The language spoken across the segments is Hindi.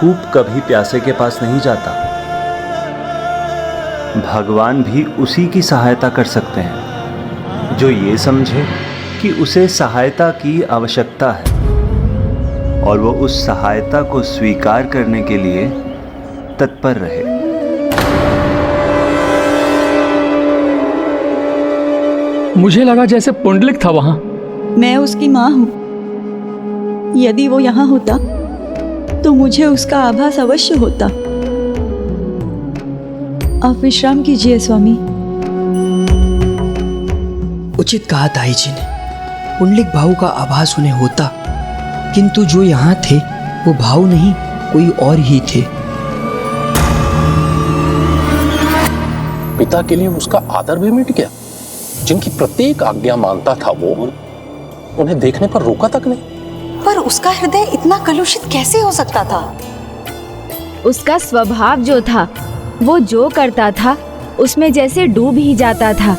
कूप कभी प्यासे के पास नहीं जाता। भगवान भी उसी की सहायता कर सकते हैं जो ये समझे कि उसे सहायता की आवश्यकता है और वो उस सहायता को स्वीकार करने के लिए तत्पर रहे। मुझे लगा जैसे पुंडलिक था वहां। मैं उसकी माँ हूँ। यदि वो यहाँ होता तो मुझे उसका आभास अवश्य होता। आप विश्राम कीजिए स्वामी। उचित कहा ताई जी ने। पुंडलिक भाऊ का आभास उन्हें होता, किंतु जो यहाँ थे वो भाऊ नहीं कोई और ही थे। पिता के लिए उसका आदर भी मिट गया। जिनकी प्रत्येक आज्ञा मानता था वो उन्हें देखने पर रोका तक नहीं। पर उसका हृदय इतना कलुषित कैसे हो सकता था? उसका स्वभाव जो था, वो जो करता था उसमें जैसे डूब ही जाता था,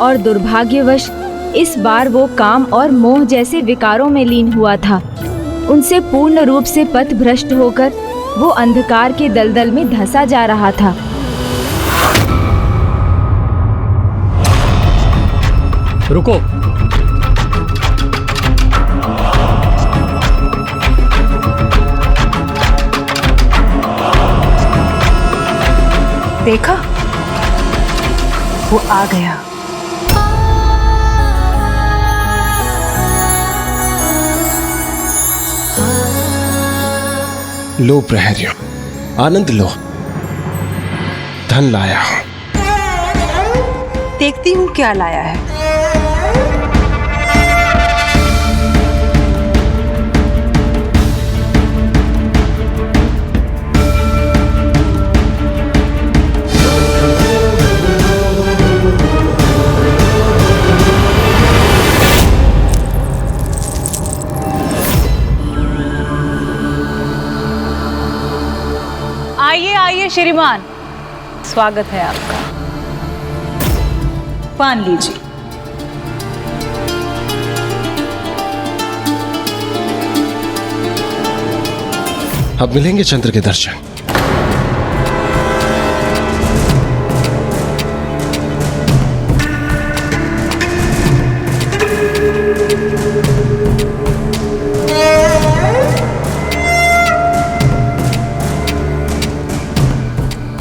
और दुर्भाग्यवश इस बार वो काम और मोह जैसे विकारों में लीन हुआ था। उनसे पूर्ण रूप से पथ भ्रष्ट होकर वो अंधकार के दलदल में धंसा जा रहा था। रुको। देखा, वो आ गया। लो प्रहरियों, आनंद लो। धन लाया हूं। देखती हूँ क्या लाया है। आइए आइए श्रीमान, स्वागत है आपका। पान लीजिए। अब मिलेंगे चंद्र के दर्शन।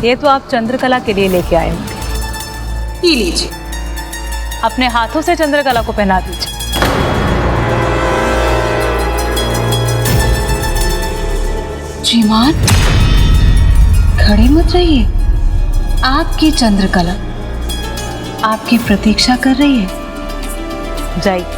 ये तो आप चंद्रकला के लिए लेके आए होंगे। ये लीजिए, अपने हाथों से चंद्रकला को पहना दीजिए। श्रीमान, खड़े मत रहिए। आपकी चंद्रकला आपकी प्रतीक्षा कर रही है। जाइए।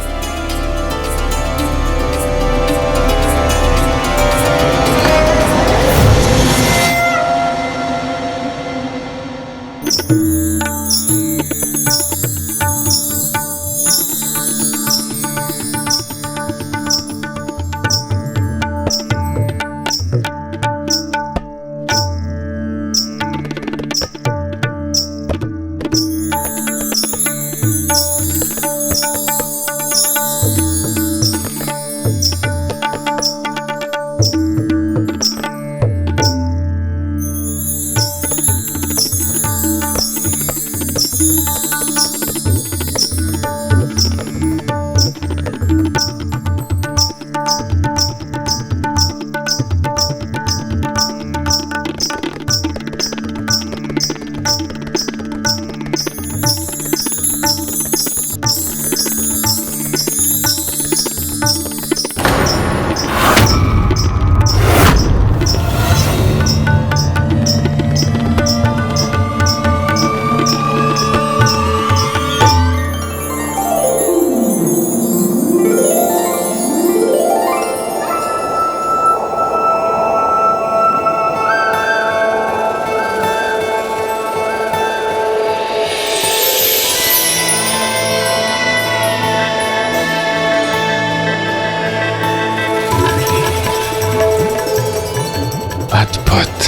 अद्भुत।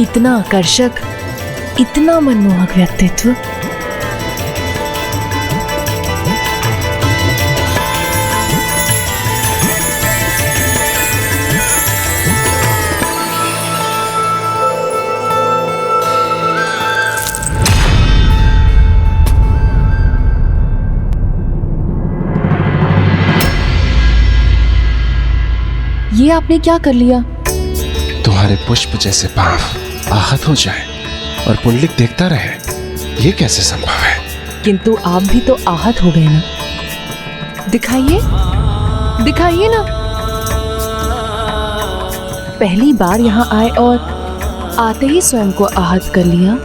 इतना आकर्षक, इतना मनमोहक व्यक्तित्व ये आपने क्या कर लिया? तुम्हारे पुष्प जैसे पांव आहत हो जाए और पुंडलिक देखता रहे, ये कैसे संभव है? किंतु आप भी तो आहत हो गए ना। दिखाइए, दिखाइए ना। पहली बार यहाँ आए और आते ही स्वयं को आहत कर लिया।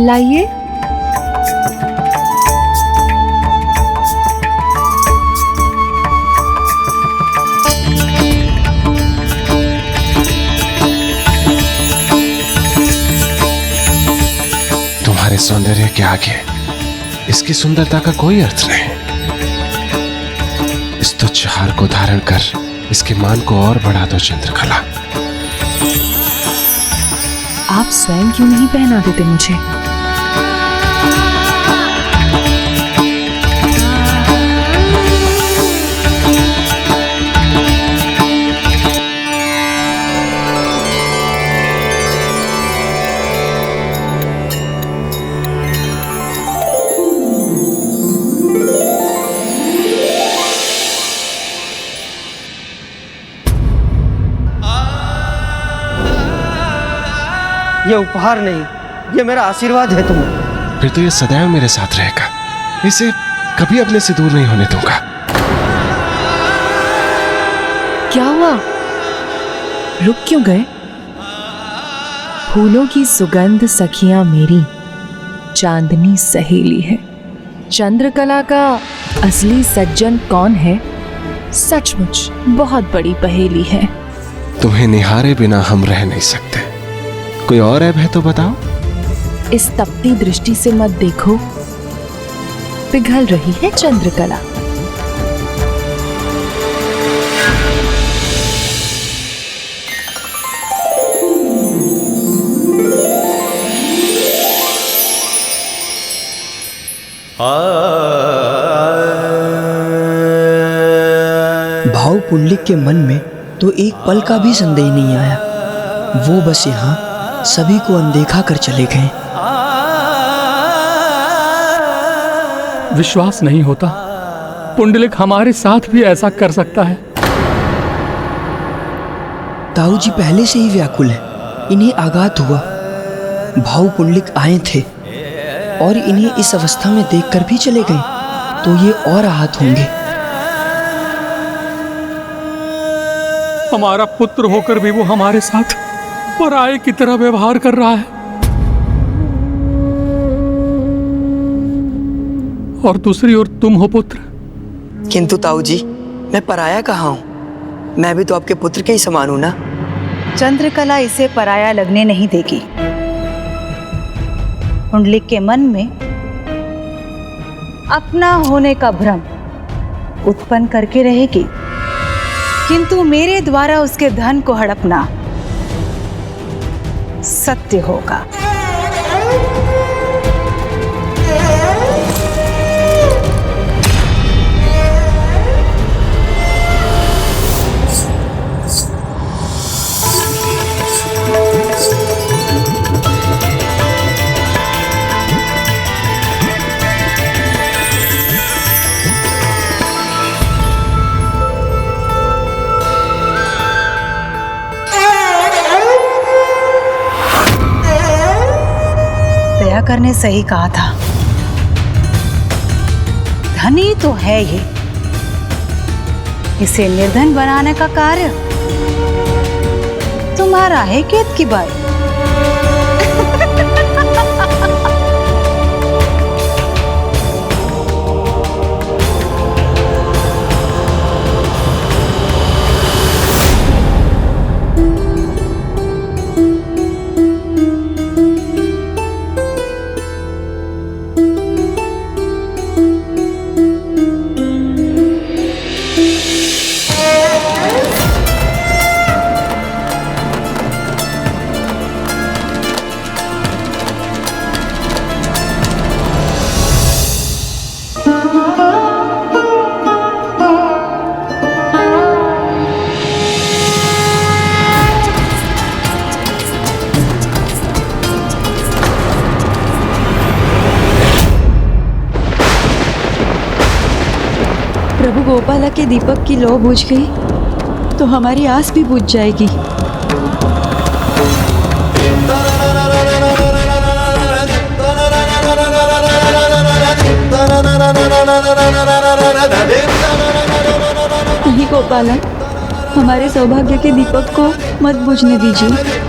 लाइए। तुम्हारे सौंदर्य के आगे इसकी सुंदरता का कोई अर्थ नहीं। इस तुच्छ हार को धारण कर इसके मान को और बढ़ा दो चंद्रकला। आप स्वयं क्यों नहीं पहना देते मुझे? ये उपहार नहीं, ये मेरा आशीर्वाद है तुम्हें। फिर तो ये सदैव मेरे साथ रहेगा, इसे कभी अपने से दूर नहीं होने दूंगा। क्या हुआ? रुक क्यों गए? फूलों की सुगंध सखियां मेरी चांदनी सहेली है। चंद्रकला का असली सज्जन कौन है? सचमुच बहुत बड़ी पहेली है। तुम्हें निहारे बिना हम रह नहीं सकते। कोई और ऐब है तो बताओ। इस तपती दृष्टि से मत देखो, पिघल रही है चंद्रकला। भाव पुंडलिक के मन में तो एक पल का भी संदेह नहीं आया। वो बस यहाँ सभी को अनदेखा कर चले गए। विश्वास नहीं होता पुंडलिक हमारे साथ भी ऐसा कर सकता है। ताऊ जी पहले से ही व्याकुल है, इन्हें आघात हुआ। भाव पुंडलिक आए थे और इन्हें इस अवस्था में देखकर भी चले गए, तो ये और आहत होंगे। हमारा पुत्र होकर भी वो हमारे साथ पराये की तरह व्यवहार कर रहा है। और दूसरी ओर तुम हो पुत्र। किंतु ताऊ जी, मैं पराया कहाँ हूँ? मैं भी तो आपके पुत्र के ही समान हूँ ना। चंद्रकला इसे पराया लगने नहीं देगी। पुंडलिक के मन में अपना होने का भ्रम उत्पन्न करके रहेगी, किंतु मेरे द्वारा उसके धन को हड़पना सत्य होगा। दयाकर ने सही कहा था, धनी तो है ये, इसे निर्धन बनाने का कार्य तुम्हारा है केत की बात। प्रभु गोपाला के दीपक की लौ बुझ गई तो हमारी आस भी बुझ जाएगी। नहीं गोपाला, हमारे सौभाग्य के दीपक को मत बुझने दीजिए।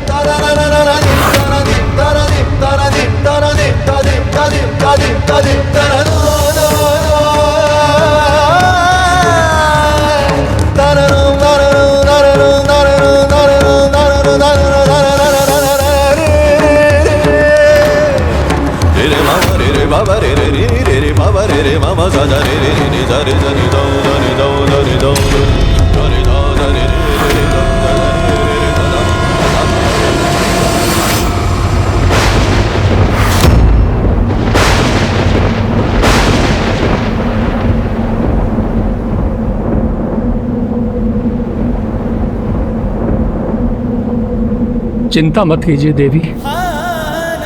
चिंता मत कीजिए देवी,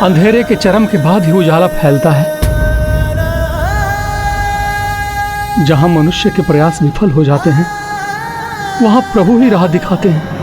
अंधेरे के चरम के बाद ही उजाला फैलता है। जहां मनुष्य के प्रयास विफल हो जाते हैं वहां प्रभु ही राह दिखाते हैं।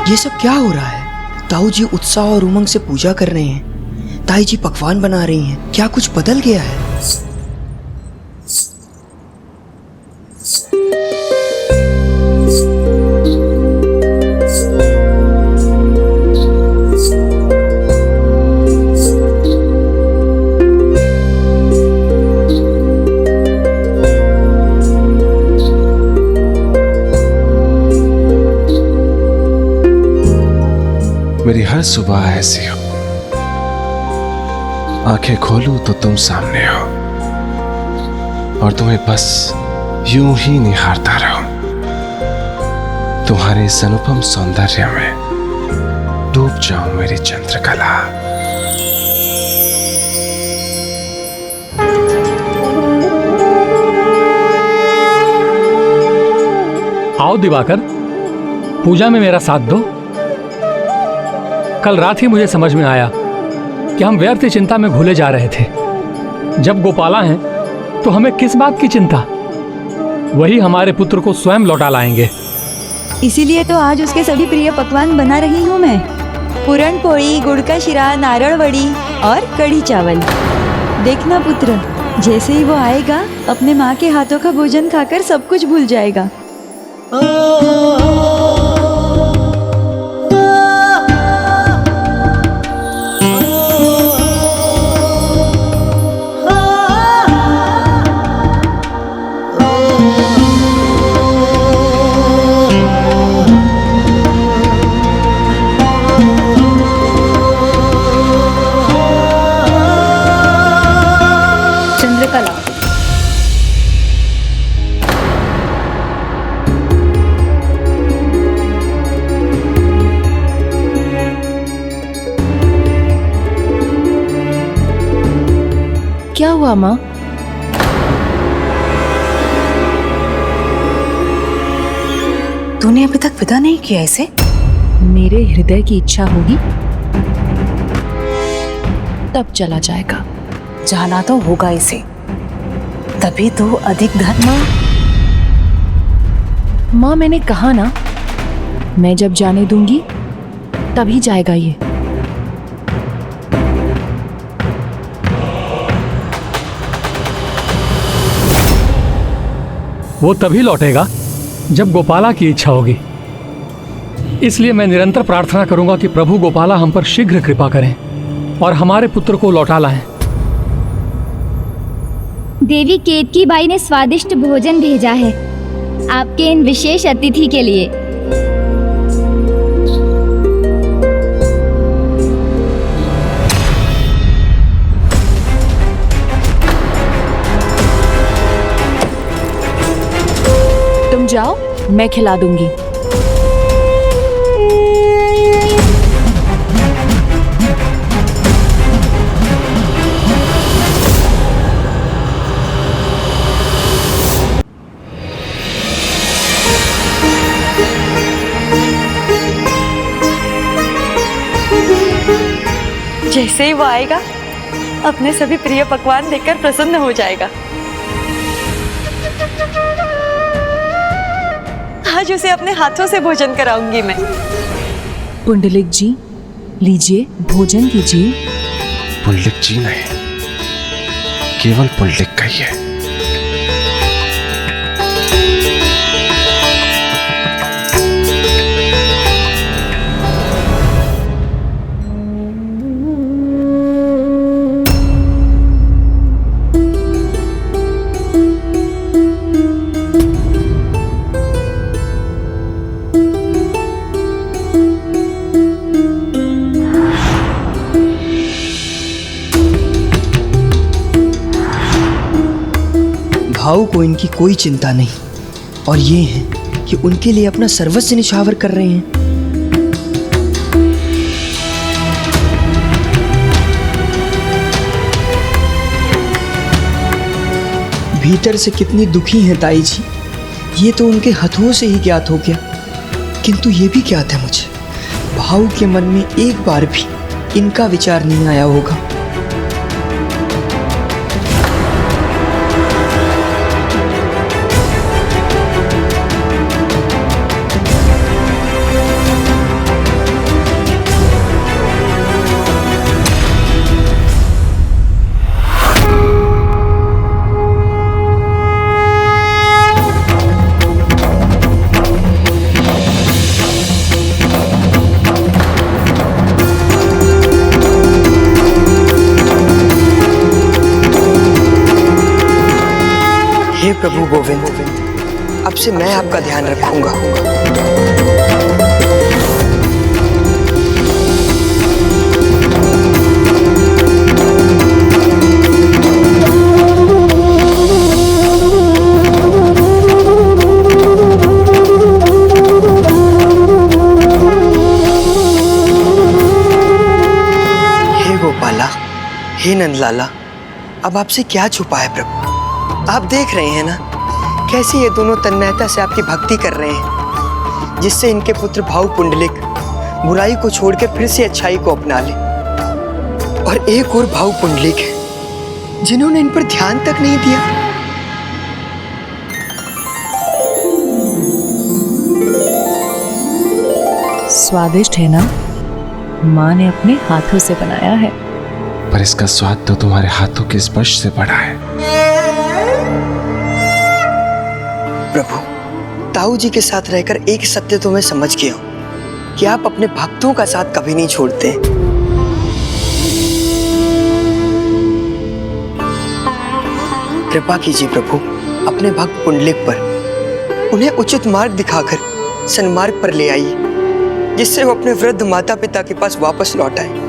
ये सब क्या हो रहा है? ताऊ जी उत्साह और उमंग से पूजा कर रहे हैं, ताई जी पकवान बना रही हैं। क्या कुछ बदल गया है? मेरी हर सुबह ऐसी हो, आंखें खोलूं तो तुम सामने हो और तुम्हें बस यूं ही निहारता रहूं। तुम्हारे इस अनुपम सौंदर्य में डूब जाऊं मेरी चंद्रकला। आओ दिवाकर, पूजा में मेरा साथ दो। कल रात ही मुझे समझ में आया कि हम व्यर्थ चिंता में घुले जा रहे थे। जब गोपाला हैं तो हमें किस बात की चिंता? वही हमारे पुत्र को स्वयं लौटा लाएंगे। इसीलिए तो आज उसके सभी प्रिय पकवान बना रही हूँ मैं। पूरण पोड़ी, गुड़ का शिरा, नारळ वड़ी और कढ़ी चावल। देखना पुत्र, जैसे ही वो आएगा अपने माँ के हाथों का भोजन खाकर सब कुछ भूल जाएगा। क्या हुआ माँ? तूने अभी तक विदा नहीं किया इसे? मेरे हृदय की इच्छा होगी तब चला जाएगा। जाना तो होगा इसे, तभी तो अधिक धन। माँ मैंने कहा ना, मैं जब जाने दूंगी तभी जाएगा ये। वो तभी लौटेगा जब गोपाला की इच्छा होगी। इसलिए मैं निरंतर प्रार्थना करूंगा कि प्रभु गोपाला हम पर शीघ्र कृपा करें और हमारे पुत्र को लौटा लाएं। देवी केतकी बाई ने स्वादिष्ट भोजन भेजा है आपके इन विशेष अतिथि के लिए। तुम जाओ, मैं खिला दूंगी। जैसे ही वो आएगा अपने सभी प्रिय पकवान देखकर प्रसन्न हो जाएगा। आज उसे अपने हाथों से भोजन कराऊंगी मैं। पुंडलिक जी, लीजिए भोजन कीजिए। पुंडलिक जी नहीं, केवल पुंडलिक का ही है। भाऊ को इनकी कोई चिंता नहीं, और ये हैं कि उनके लिए अपना सर्वस्व निछावर कर रहे हैं। भीतर से कितनी दुखी हैं ताई जी, ये तो उनके हाथों से ही ज्ञात हो गया। किंतु ये भी ज्ञात है मुझे, भाऊ के मन में एक बार भी इनका विचार नहीं आया होगा। हे प्रभु गोविंद, अब से मैं आपका ध्यान रखूंगा। हे गोपाला, हे नंदलाला, अब आपसे क्या छुपा है प्रभु? आप देख रहे हैं ना कैसे ये दोनों तन्मयता से आपकी भक्ति कर रहे हैं, जिससे इनके पुत्र भाऊ पुंडलिक बुराई को छोड़कर फिर से अच्छाई को अपना ले। और एक और भाऊ पुंडलिक है जिन्होंने इन पर ध्यान तक नहीं दिया। स्वादिष्ट है ना? माँ ने अपने हाथों से बनाया है। पर इसका स्वाद तो तुम्हारे हाथों के स्पर्श से बढ़ा है। प्रभु, ताऊ जी के साथ रहकर एक सत्य तो मैं समझ गया हूं कि आप अपने भक्तों का साथ कभी नहीं छोड़ते। कृपा कीजिए प्रभु अपने भक्त पुंडलिक पर, उन्हें उचित मार्ग दिखाकर सन्मार्ग पर ले आइए, जिससे वो अपने वृद्ध माता पिता के पास वापस लौट आए।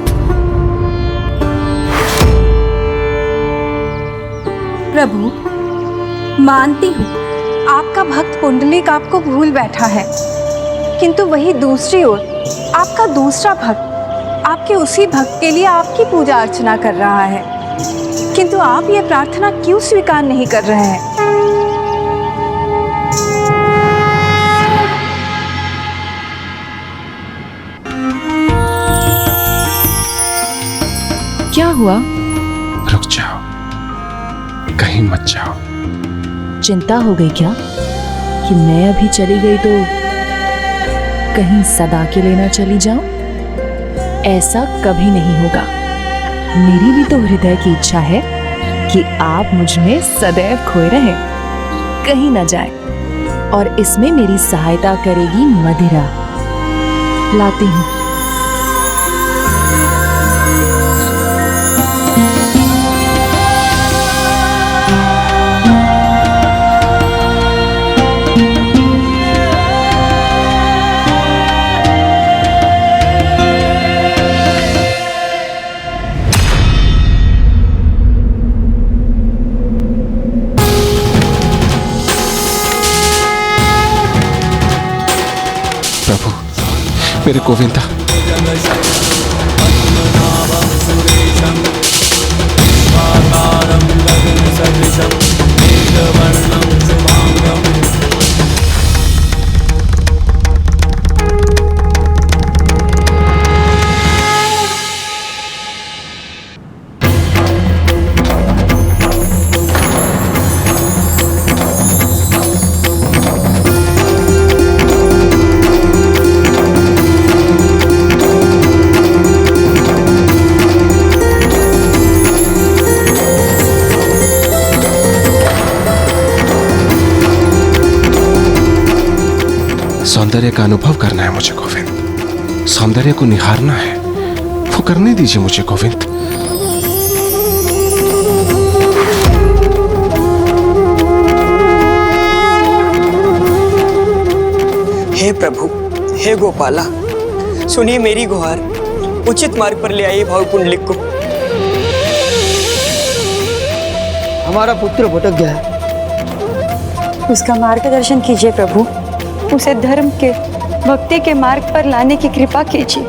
प्रभु, मानती हूँ आपका भक्त पुंडलिक आपको भूल बैठा है, किंतु वही दूसरी ओर आपका दूसरा भक्त आपके उसी भक्त के लिए आपकी पूजा अर्चना कर रहा है, किंतु आप ये प्रार्थना क्यों स्वीकार नहीं कर रहे हैं? क्या हुआ? रुक जाओ, कहीं मत जाओ। चिंता हो गई क्या कि मैं अभी चली गई तो कहीं सदा के लिए ना चली जाऊं? ऐसा कभी नहीं होगा। मेरी भी तो हृदय की इच्छा है कि आप मुझ में सदैव खोए रहें, कहीं ना जाए। और इसमें मेरी सहायता करेगी मदिरा। लाती हूँ। प्रभु, मेरे गोविंदा, सौंदर्य का अनुभव करना है मुझे गोविंद। सौंदर्य को निहारना है, वो करने दीजिए मुझे गोविंद। हे प्रभु, हे गोपाला, सुनिए मेरी गुहार, उचित मार्ग पर ले आइए भाव पुंडलिक को। हमारा पुत्र भटक गया है। उसका मार्गदर्शन कीजिए प्रभु, उसे धर्म के, भक्ति के मार्ग पर लाने की कृपा कीजिए।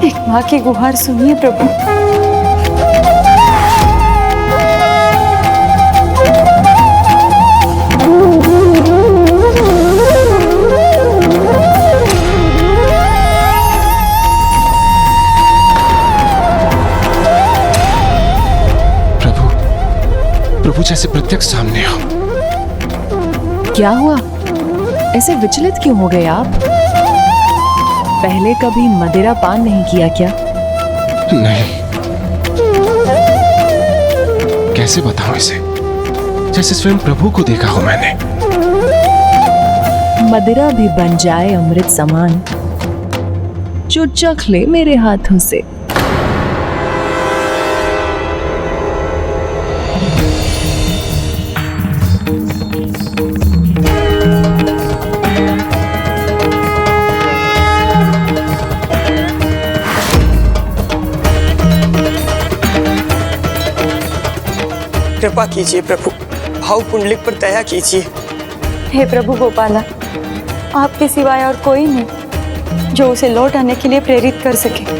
एक माँ की गुहार सुनिए प्रभु। प्रभु, प्रभु जैसे प्रत्यक्ष सामने हो। क्या हुआ? ऐसे विचलित क्यों हो गए आप? पहले कभी मदिरा पान नहीं किया क्या? नहीं, कैसे बताऊं इसे? जैसे स्वयं प्रभु को देखा हो मैंने। मदिरा भी बन जाए अमृत समान, जो चख ले मेरे हाथों से। कृपा कीजिए प्रभु, भाव पुंडलिक पर दया कीजिए। हे प्रभु गोपाला, आपके सिवाय और कोई नहीं जो उसे लौट आने के लिए प्रेरित कर सके।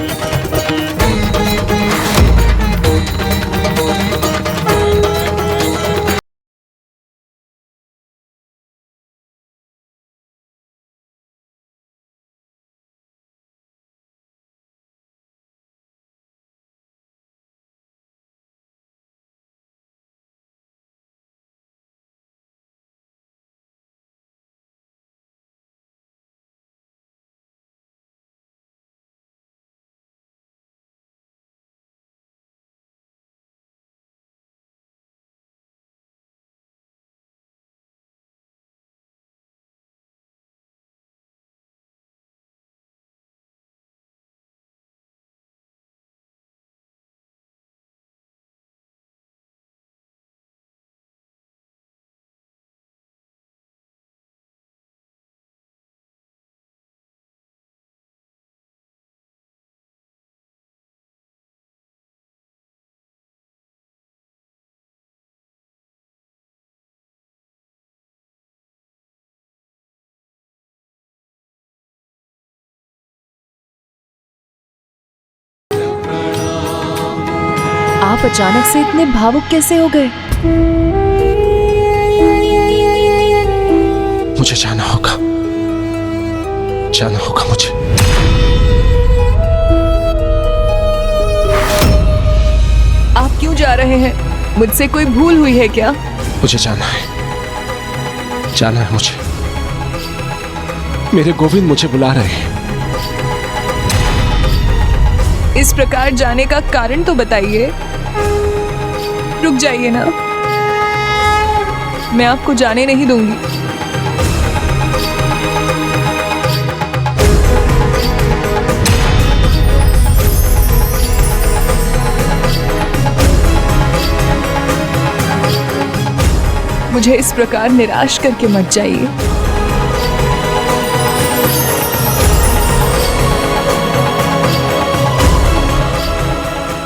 आप अचानक से इतने भावुक कैसे हो गए? मुझे जाना होगा मुझे। जा रहे हैं? मुझसे कोई भूल हुई है क्या? मुझे जाना है मुझे। मेरे गोविंद मुझे बुला रहे हैं। इस प्रकार जाने का कारण तो बताइए। रुक जाइए ना, मैं आपको जाने नहीं दूंगी। मुझे इस प्रकार निराश करके मत जाइए।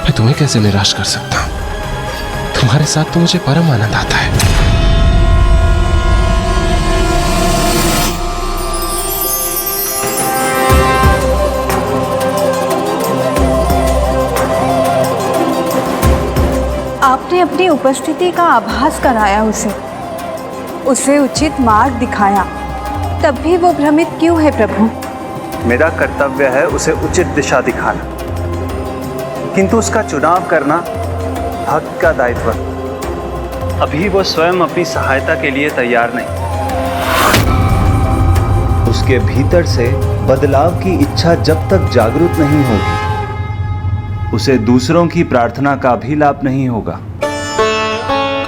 मैं तुम्हें कैसे निराश कर सकता हूं? तुम्हारे साथ तो मुझे परम आनंद आता है। आपने अपनी उपस्थिति का आभास कराया उसे उचित मार्ग दिखाया, तब भी वो भ्रमित क्यों है प्रभु? मेरा कर्तव्य है उसे उचित दिशा दिखाना, किंतु उसका चुनाव करना भक्त का दायित्व। अभी वो स्वयं अपनी सहायता के लिए तैयार नहीं। उसके भीतर से बदलाव की इच्छा जब तक जागृत नहीं होगी, उसे दूसरों की प्रार्थना का भी लाभ नहीं होगा।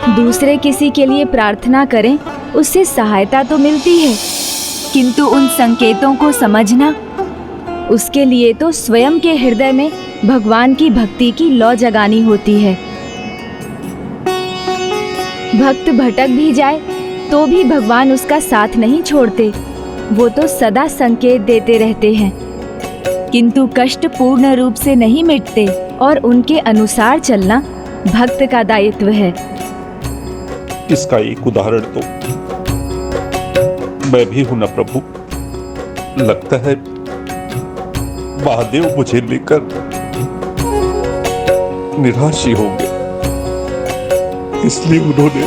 दूसरे किसी के लिए प्रार्थना करें, उससे सहायता तो मिलती है, किंतु उन संकेतों को समझना, उसके लिए तो स्वयं के हृदय में भगवान की भक्ति की लौ जगानी होती है। भक्त भटक भी जाए तो भी भगवान उसका साथ नहीं छोड़ते, वो तो सदा संकेत देते रहते हैं, किंतु कष्ट पूर्ण रूप से नहीं मिटते और उनके अनुसार चलना भक्त का दायित्व है। इसका एक उदाहरण तो मैं भी हूं ना प्रभु। लगता है महादेव मुझे लेकर निराश ही होंगे, इसलिए उन्होंने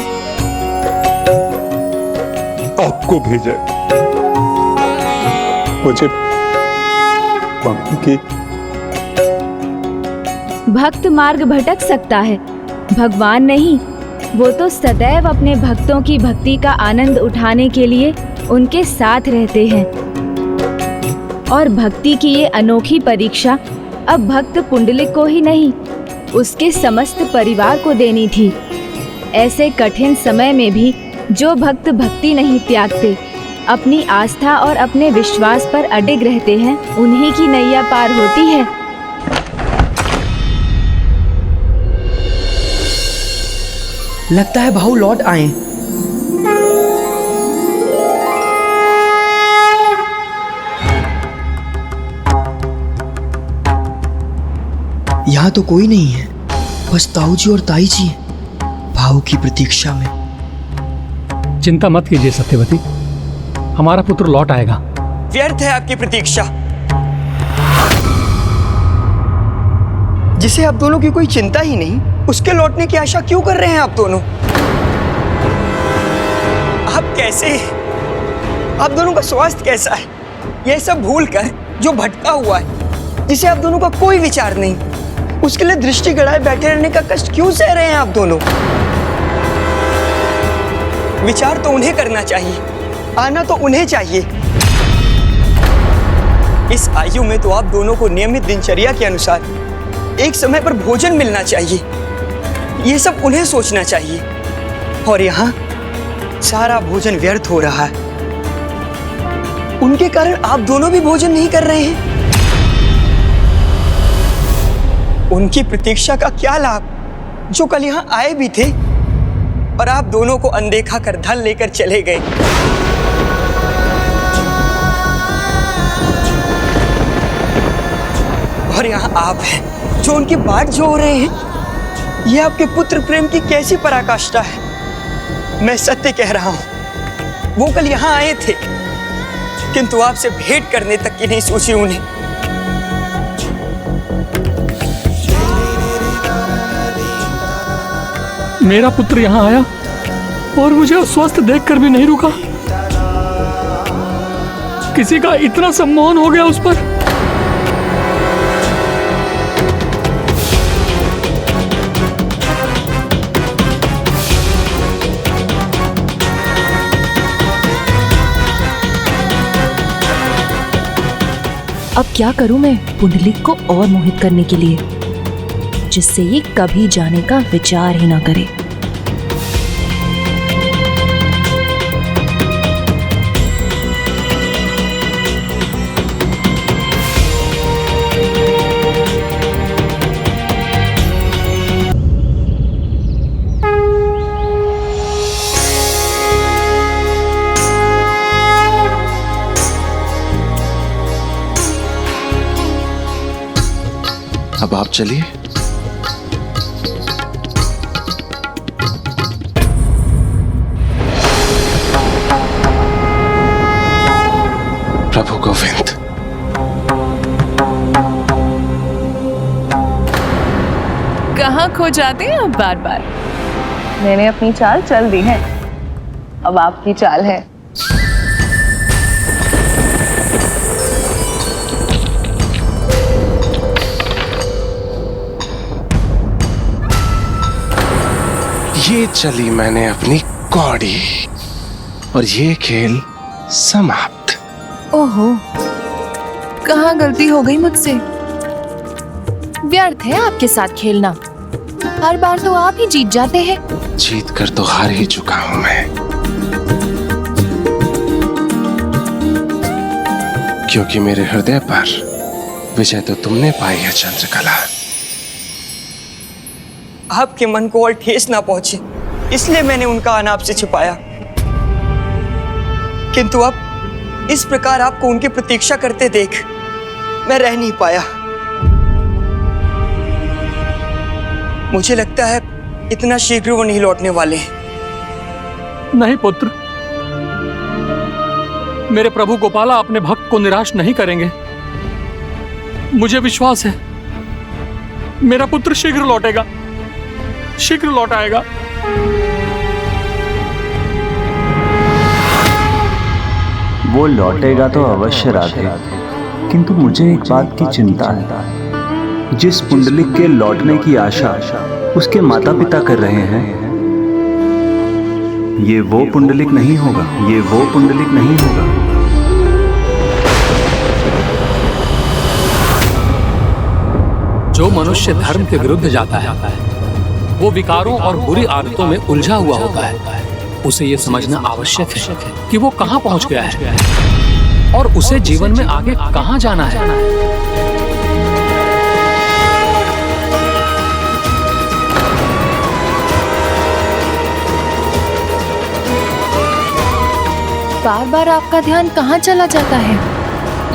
आपको भेजा मुझे भक्ति के। भक्त मार्ग भटक सकता है, भगवान नहीं। वो तो सदैव अपने भक्तों की भक्ति का आनंद उठाने के लिए उनके साथ रहते हैं। और भक्ति की ये अनोखी परीक्षा अब भक्त पुंडलिक को ही नहीं, उसके समस्त परिवार को देनी थी। ऐसे कठिन समय में भी जो भक्त भक्ति नहीं त्यागते, अपनी आस्था और अपने विश्वास पर अडिग रहते हैं, उन्हीं की नैया पार होती है। लगता है भाऊ लौट आए। यहाँ तो कोई नहीं है, बस ताऊ जी और ताई जी भाऊ की प्रतीक्षा में। चिंता मत कीजिए सत्यवती, हमारा पुत्र लौट आएगा। व्यर्थ है आपकी प्रतीक्षा। जिसे आप दोनों की कोई चिंता ही नहीं, उसके लौटने की आशा क्यों कर रहे हैं आप दोनों? आप कैसे, आप दोनों का स्वास्थ्य कैसा है, यह सब भूल कर जो भटका हुआ है, जिसे आप दोनों का कोई विचार नहीं, उसके लिए दृष्टि गड़ाए बैठे रहने का कष्ट क्यों सह रहे हैं आप दोनों? विचार तो उन्हें करना चाहिए, आना तो उन्हें चाहिए। इस आयु में तो आप दोनों को नियमित दिनचर्या के अनुसार एक समय पर भोजन मिलना चाहिए, ये सब उन्हें सोचना चाहिए। और यहाँ सारा भोजन व्यर्थ हो रहा है, उनके कारण आप दोनों भी भोजन नहीं कर रहे हैं। उनकी प्रतीक्षा का क्या लाभ, जो कल यहाँ आए भी थे और आप दोनों को अनदेखा कर धन लेकर चले गए। और यहाँ आप हैं जो उनकी बाट जो रहे हैं। यह आपके पुत्र प्रेम की कैसी पराकाष्ठा है। मैं सत्य कह रहा हूं, वो कल यहाँ आए थे, किंतु आपसे भेंट करने तक की नहीं सोची उन्हें। मेरा पुत्र यहाँ आया और मुझे अस्वस्थ देखकर भी नहीं रुका। किसी का इतना सम्मोहन हो गया उस पर। अब क्या करूं मैं पुंडलिक को और मोहित करने के लिए, जिससे ये कभी जाने का विचार ही ना करे। अब आप चलिए। प्रभु गोविंद, कहाँ खो जाते हैं आप बार बार? मैंने अपनी चाल चल दी है, अब आपकी चाल है। ये चली मैंने अपनी कौड़ी और ये खेल समाप्त। ओहो, कहाँ गलती हो गई मुझसे? व्यर्थ है आपके साथ खेलना, हर बार तो आप ही जीत जाते हैं। जीत कर तो हार ही चुका हूं मैं, क्योंकि मेरे हृदय पर विजय तो तुमने पाई है चंद्रकला। आपके मन को और ठेस ना पहुंचे, इसलिए मैंने उनका अनाप से छिपाया। किंतु अब इस प्रकार आपको उनकी प्रतीक्षा करते देख मैं रह नहीं पाया। मुझे लगता है इतना शीघ्र वो नहीं लौटने वाले हैं। नहीं पुत्र, मेरे प्रभु गोपाला अपने भक्त को निराश नहीं करेंगे। मुझे विश्वास है मेरा पुत्र शीघ्र लौटेगा, शीघ्र लौट आएगा। वो लौटेगा तो अवश्य राधे, किंतु मुझे एक बात की चिंता है। जिस पुंडलिक के लौटने की आशा उसके माता पिता कर रहे हैं, ये वो पुंडलिक नहीं होगा, ये वो पुंडलिक नहीं होगा। जो मनुष्य धर्म के विरुद्ध जाता है वो विकारों और बुरी आदतों में उलझा हुआ होता है। उसे ये समझना आवश्यक है कि वो कहाँ पहुंच गया है और उसे जीवन में आगे कहाँ जाना है। बार बार आपका ध्यान कहाँ चला जाता है?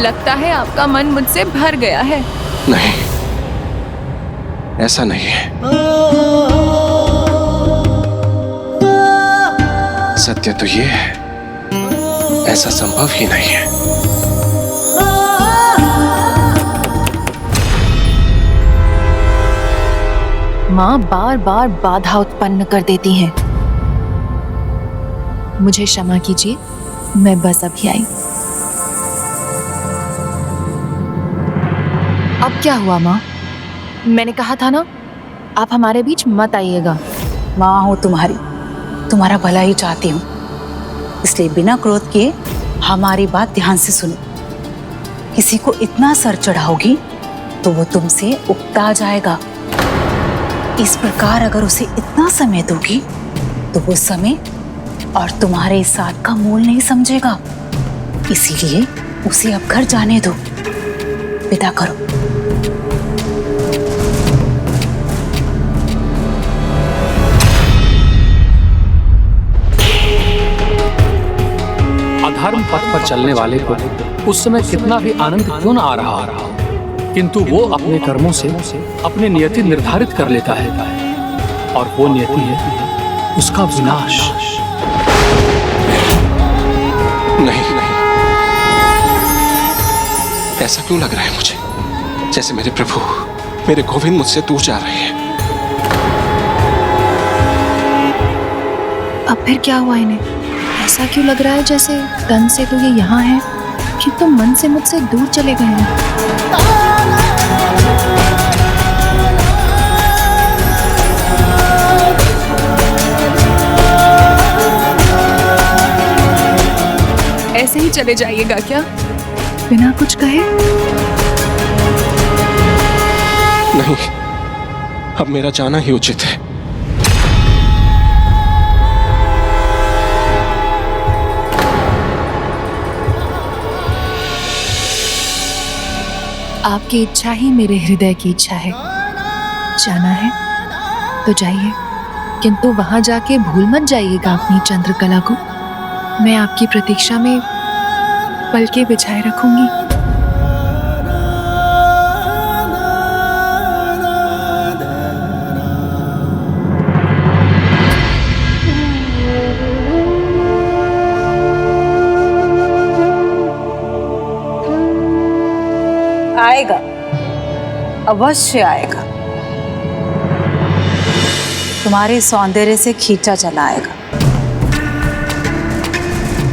लगता है आपका मन मुझसे भर गया है। नहीं, ऐसा नहीं है। सत्य तो ये है, ऐसा संभव ही नहीं है। माँ बार बार बाधा उत्पन्न कर देती हैं। मुझे क्षमा कीजिए, मैं बस अभी आई। अब क्या हुआ माँ? मैंने कहा था ना, आप हमारे बीच मत आइएगा। माँ हूँ तुम्हारी, तुम्हारा भला ही चाहती हूँ, इसलिए बिना क्रोध किए हमारी बात ध्यान से सुनो। किसी को इतना सर चढ़ाओगी तो वो तुमसे उकता जाएगा। इस प्रकार अगर उसे इतना समय दोगी तो वो समय और तुम्हारे साथ का मोल नहीं समझेगा। इसीलिए उसे अब घर जाने दो, विदा करो। अधर्म पथ पर चलने वाले को उस समय कितना भी आनंद क्यों न आ रहा हो, किंतु वो अपने कर्मों से अपनी नियति निर्धारित कर लेता है और वो नियति है उसका विनाश। नहीं, ऐसा क्यों लग रहा है मुझे जैसे मेरे प्रभु, मेरे गोविंद मुझसे दूर जा रहे हैं। अब फिर क्या हुआ इन्हें? ऐसा क्यों लग रहा है जैसे तन से तो ये यहाँ है, किंतु मन से मुझसे दूर चले गए हैं। ऐसे ही चले जाइएगा क्या? बिना कुछ कहे? नहीं, अब मेरा जाना ही उचित है। आपकी इच्छा ही मेरे हृदय की इच्छा है। जाना है तो जाइए, किंतु वहां जाके भूल मत जाइएगा अपनी चंद्रकला को। मैं आपकी प्रतीक्षा में पलके बिछाए रखूंगी। आएगा, अवश्य आएगा। तुम्हारे सौंदर्य से खींचा चला आएगा,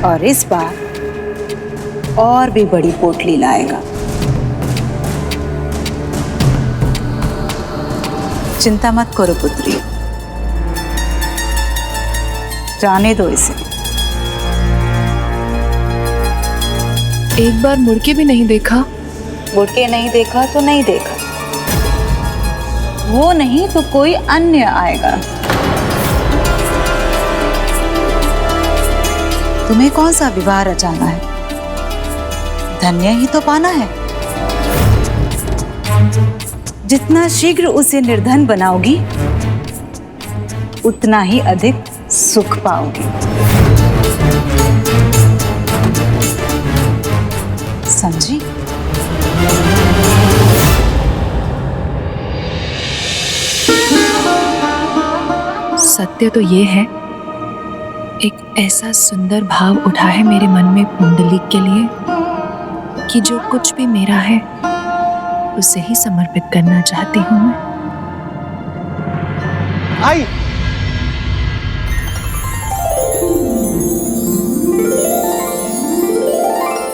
और इस बार और भी बड़ी पोटली लाएगा। चिंता मत करो पुत्री, जाने दो इसे। एक बार मुड़ के भी नहीं देखा? मुड़ के नहीं देखा तो नहीं देखा, वो नहीं तो कोई अन्य आएगा। तुम्हें कौन सा विवाह रचाना है? धन्य ही तो पाना है। जितना शीघ्र उसे निर्धन बनाओगी, उतना ही अधिक सुख पाओगी। समझी? सत्य तो ये है, एक ऐसा सुंदर भाव उठा है मेरे मन में पुंडलिक के लिए कि जो कुछ भी मेरा है उसे ही समर्पित करना चाहती हूँ मैं। आई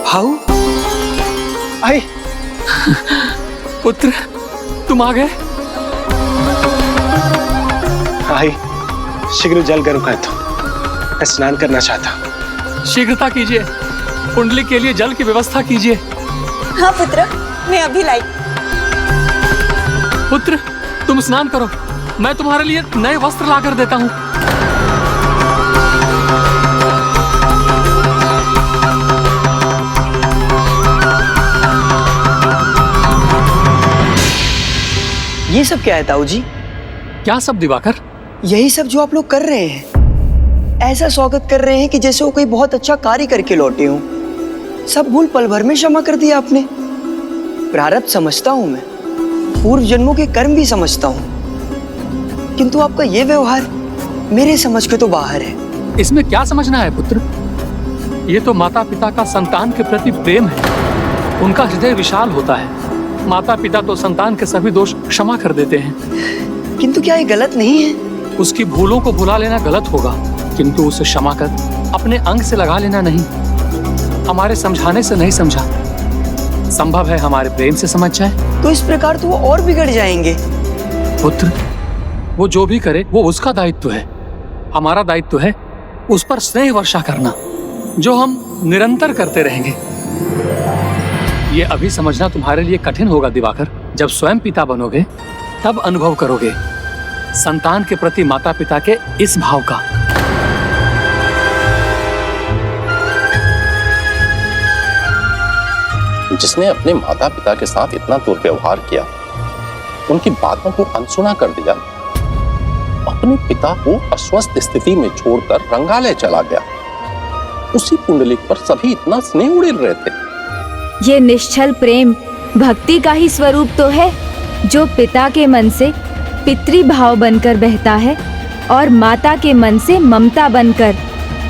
भाऊ, आई पुत्र, तुम आ गए? आई शीघ्र जल गर्म कर दो, मैं स्नान करना चाहता हूँ। शीघ्रता कीजिए, कुंडली के लिए जल की व्यवस्था कीजिए। हाँ पुत्र, मैं अभी लाई। पुत्र, तुम स्नान करो, मैं तुम्हारे लिए नए वस्त्र लाकर देता हूँ। ये सब क्या है ताऊ जी? क्या सब दिवाकर? यही सब जो आप लोग कर रहे हैं। ऐसा स्वागत कर रहे हैं कि जैसे वो कोई बहुत अच्छा कार्य करके लौटे हों। सब भूल पल भर में क्षमा कर दिया आपने। प्रारब्ध समझता हूं मैं, पूर्व जन्मों के कर्म भी समझता हूं, किंतु आपका ये व्यवहार मेरे समझ के तो बाहर है। इसमें क्या समझना है पुत्र? ये तो माता पिता का संतान के प्रति प्रेम है। उनका हृदय विशाल होता है। माता पिता तो संतान के सभी दोष क्षमा कर देते हैं। किंतु क्या ये गलत नहीं है? उसकी भूलों को भुला लेना गलत होगा, किंतु उसे क्षमा कर अपने अंग से लगा लेना नहीं। हमारे समझाने से नहीं समझा, संभव है हमारे प्रेम से समझ जाए। तो इस प्रकार तो वो और बिगड़ जाएंगे। पुत्र, वो जो भी करे वो उसका दायित्व है। हमारा दायित्व है उस पर स्नेह वर्षा करना, जो हम निरंतर करते रहेंगे। ये अभी समझना तुम्हारे लिए कठिन होगा दिवाकर। जब स्वयं पिता बनोगे तब अनुभव करोगे संतान के प्रति माता पिता के इस भाव का। जिसने अपने माता पिता के साथ इतना दुर्व्यवहार किया, उनकी बातों को अनसुना कर दिया, अपने पिता को अस्वस्थ स्थिति में छोड़कर रंगालय चला गया, उसी पुंडलिक पर सभी इतना स्नेह उड़ेल रहे थे। ये निश्चल प्रेम भक्ति का ही स्वरूप तो है, जो पिता के मन से पितृभाव बनकर बहता है और माता के मन से ममता बनकर।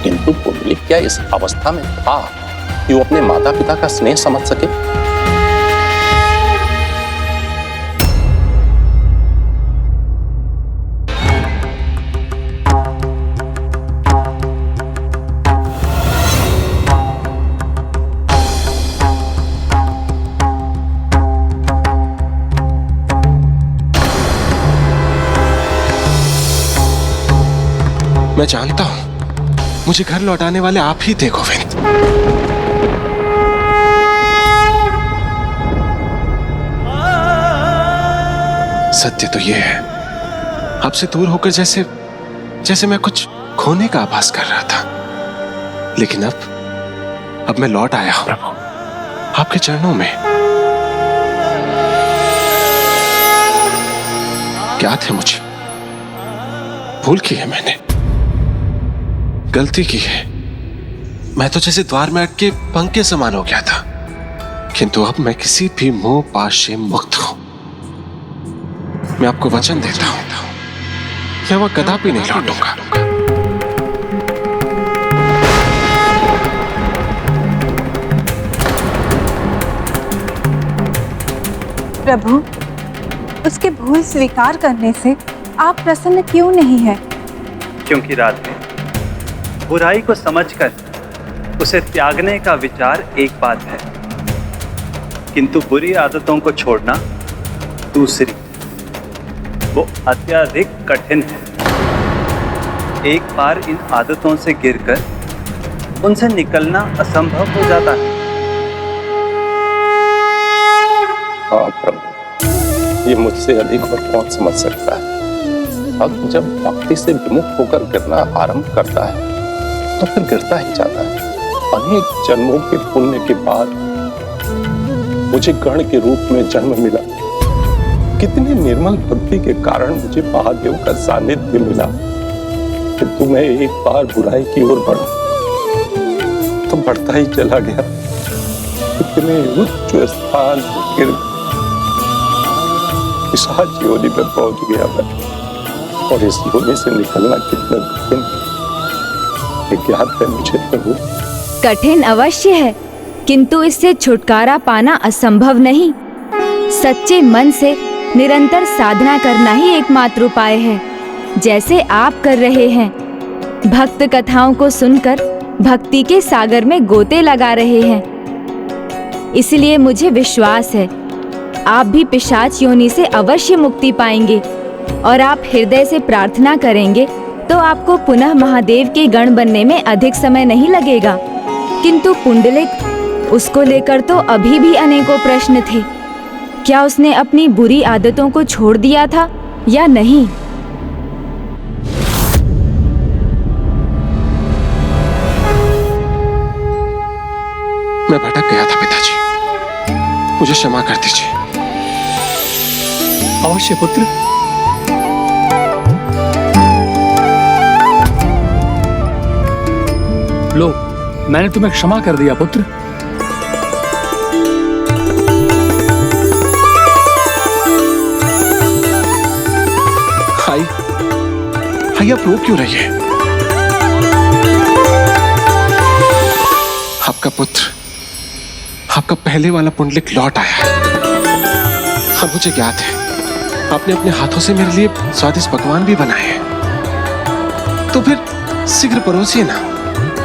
किंतु पुंडलिक क्या इस अवस्था में था कि वो अपने माता पिता का स्नेह समझ सके? मैं जानता हूं मुझे घर लौटाने वाले आप ही थे गोविंद। सत्य तो ये है, आपसे दूर होकर जैसे जैसे मैं कुछ खोने का आभास कर रहा था, लेकिन अब मैं लौट आया हूं प्रभु आपके चरणों में। क्या थे मुझे, भूल की है मैंने, गलती की है। मैं तो जैसे द्वार में अटके पंख के समान हो गया था, किंतु अब मैं किसी भी मोह पाश से मुक्त हूं। मैं आपको वचन देता हूं, मैं वहां कदापि नहीं लौटूंगा। प्रभु, उसके भूल स्वीकार करने से आप प्रसन्न क्यों नहीं हैं? क्योंकि राधे, बुराई को समझकर उसे त्यागने का विचार एक बात है, किंतु बुरी आदतों को छोड़ना दूसरी। वो अत्यधिक कठिन है। एक बार इन आदतों से गिरकर उनसे निकलना असंभव हो जाता है। हाँ प्रभु, ये मुझसे अधिक और कौन समझ सकता है। अब जब भक्ति से विमुख होकर गिरना आरंभ करता है तो फिर गिरता ही जाता है। अनेक जन्मों के पुण्य के बाद मुझे गण के रूप में जन्म मिला। कितनी निर्मल भक्ति के कारण मुझे महादेव का सानिध्य मिला, किंतु मैं एक बार बुराई की ओर बढ़ा तो बढ़ता ही चला गया। इतने उच्च स्थान से गिर पिशाच योनि में पहुंच गया मैं, और इस योनि से निकलना कितना कठिन ज्ञात है मुझे प्रभु। कठिन अवश्य है, किंतु इससे छुटकारा पाना असंभव नहीं। सच्चे मन से निरंतर साधना करना ही एकमात्र उपाय है, जैसे आप कर रहे हैं। भक्त कथाओं को सुनकर भक्ति के सागर में गोते लगा रहे हैं। इसलिए मुझे विश्वास है आप भी पिशाच योनि से अवश्य मुक्ति पाएंगे, और आप हृदय से प्रार्थना करेंगे तो आपको पुनः महादेव के गण बनने में अधिक समय नहीं लगेगा। किंतु पुंडलिक, उसको लेकर तो अभी भी अनेकों प्रश्न थे। क्या उसने अपनी बुरी आदतों को छोड़ दिया था या नहीं? मैं भटक गया था पिताजी, मुझे क्षमा कर दीजिए। अवश्य पुत्र। लो, मैंने तुम्हें क्षमा कर दिया पुत्र। हाय, आप रो क्यों रही है? आपका पुत्र, आपका पहले वाला पुंडलिक लौट आया है। अब मुझे ज्ञात है आपने अपने हाथों से मेरे लिए स्वादिष्ट पकवान भी बनाए हैं, तो फिर शीघ्र परोसिए ना,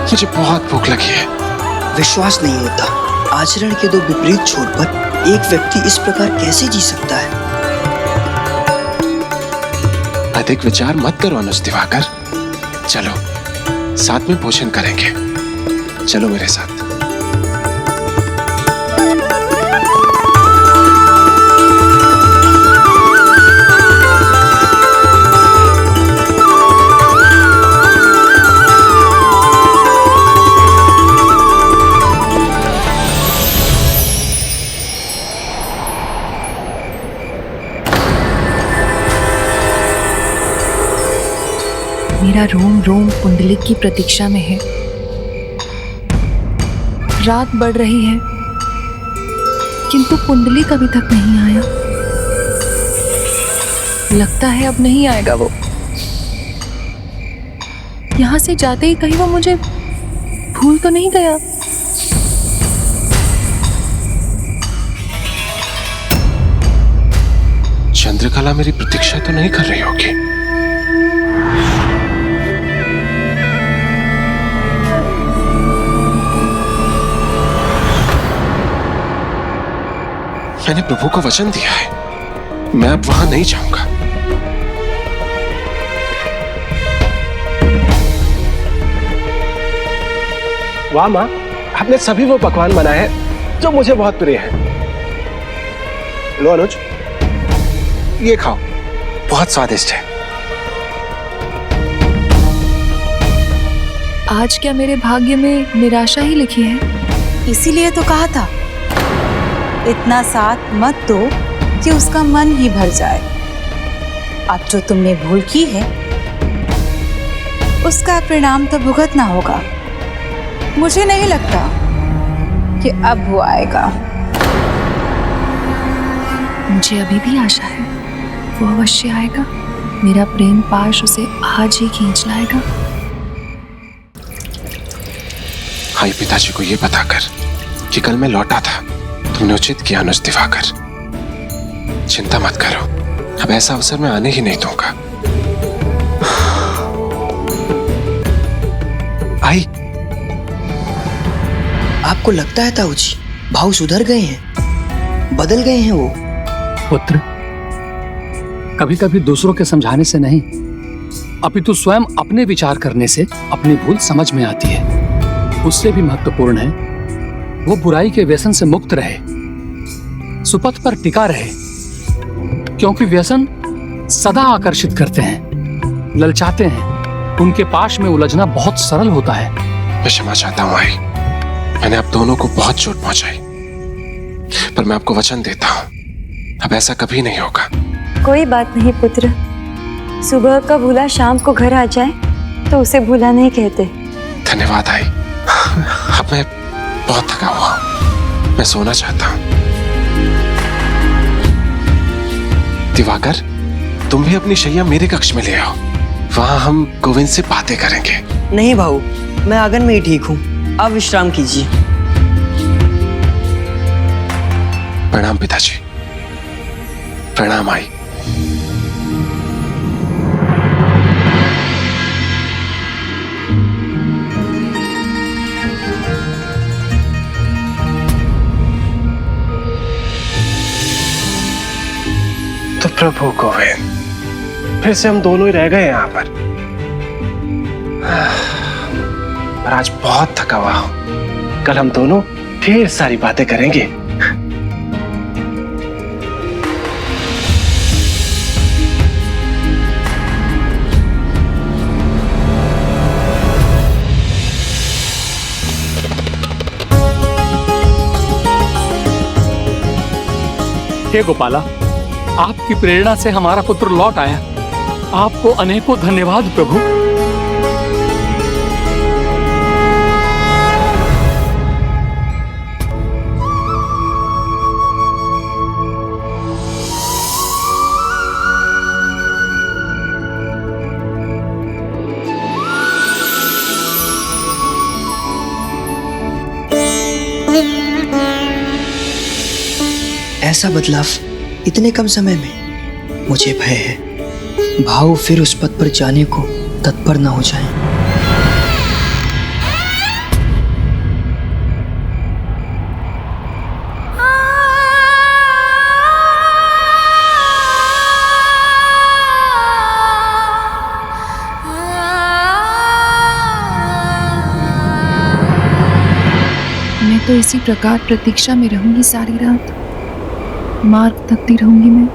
मुझे बहुत भूख लगी है। विश्वास नहीं होता, आचरण के दो विपरीत छोड़ पर एक व्यक्ति इस प्रकार कैसे जी सकता है? अधिक विचार मत करो अनुज दिवाकर, चलो साथ में भोजन करेंगे, चलो मेरे साथ। मेरा रोम रोम पुंडलिक की प्रतीक्षा में है। रात बढ़ रही है, किंतु पुंडलिक अभी तक नहीं आया। लगता है अब नहीं आएगा वो। यहां से जाते ही कहीं वो मुझे भूल तो नहीं गया। चंद्रकला मेरी प्रतीक्षा तो नहीं कर रही होगी। मैंने प्रभु को वचन दिया है, मैं अब वहां नहीं जाऊंगा। वाह माँ, आपने सभी वो पकवान बनाए हैं जो मुझे बहुत प्रिय हैं। लो अनुज, ये खाओ, बहुत स्वादिष्ट है। आज क्या मेरे भाग्य में निराशा ही लिखी है? इसीलिए तो कहा था इतना साथ मत दो कि उसका मन ही भर जाए। अब जो तुमने भूल की है उसका परिणाम तो भुगतना होगा। मुझे नहीं लगता कि अब वो आएगा। मुझे अभी भी आशा है वो अवश्य आएगा। मेरा प्रेम पाश उसे आज ही खींच लाएगा। आई पिताजी को ये बताकर कि कल मैं लौटा था, तुमने उचित किया अनुज दिवाकर। चिंता मत करो, अब ऐसा अवसर मैं आने ही नहीं दूंगा। आई, आपको लगता है ताऊ जी भाऊ सुधर गए हैं, बदल गए हैं वो? पुत्र, कभी कभी दूसरों के समझाने से नहीं, अपितु स्वयं अपने विचार करने से अपनी भूल समझ में आती है। उससे भी महत्वपूर्ण है वो बुराई के व्यसन से मुक्त रहे, सुपथ पर टिका रहे, क्योंकि व्यसन सदा आकर्षित करते हैं, ललचाते हैं। उनके पाश में उलझना बहुत सरल होता है। मैं क्षमा चाहता हूँ आई, मैंने आप दोनों को बहुत चोट पहुंचाई, पर मैं आपको वचन देता हूँ अब ऐसा कभी नहीं होगा। कोई बात नहीं पुत्र, सुबह का भूला शाम को घर आ जाए तो उसे भूला नहीं कहते। धन्यवाद आई, अब मैं बहुत थका हुआ हूं, मैं सोना चाहता हूं। दिवाकर, तुम भी अपनी शैया मेरे कक्ष में ले आओ, वहां हम गोविंद से बातें करेंगे। नहीं भाऊ, मैं आंगन में ही ठीक हूँ, आप विश्राम कीजिए। प्रणाम पिताजी। प्रणाम आई। तो प्रभु गोविंद, फिर से हम दोनों ही रह गए यहाँ पर आज बहुत थका हुआ हूं। कल हम दोनों ढेर सारी बातें करेंगे। हे गोपाला, आपकी प्रेरणा से हमारा पुत्र लौट आया। आपको अनेकों धन्यवाद प्रभु। ऐसा बदलाव इतने कम समय में, मुझे भय है भाऊ फिर उस पद पर जाने को तत्पर न हो जाए। मैं तो इसी प्रकार प्रतीक्षा में रहूंगी सारी रात, मार्ग तकती रहूंगी मैं।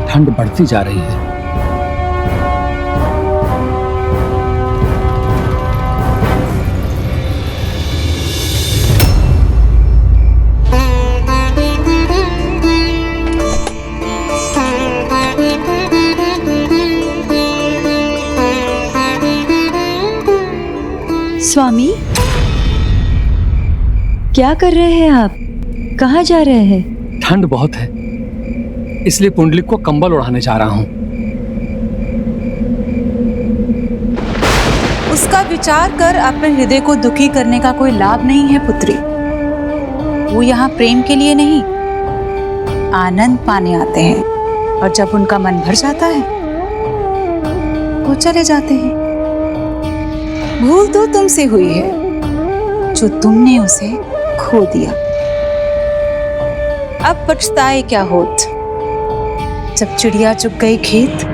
ठंड बढ़ती जा रही है। स्वामी, क्या कर रहे हैं आप? कहाँ जा रहे हैं? ठंड बहुत है, इसलिए पुंडलिक को कंबल ओढ़ाने जा रहा हूं। उसका विचार कर अपने हृदय को दुखी करने का कोई लाभ नहीं है पुत्री। वो यहाँ प्रेम के लिए नहीं, आनंद पाने आते हैं, और जब उनका मन भर जाता है वो चले जाते हैं। भूल तो तुमसे हुई है जो तुमने उसे खो दिया। अब पछताए क्या होत जब चिड़िया चुग गई खेत।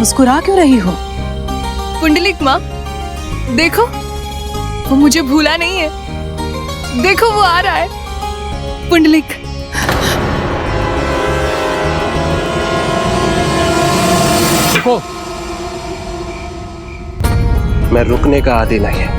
मुस्कुरा क्यों रही हो? पुंडलिक माँ, देखो वो मुझे भूला नहीं है। देखो वो आ रहा है। पुंडलिक, देखो मैं रुकने का आदी नहीं है।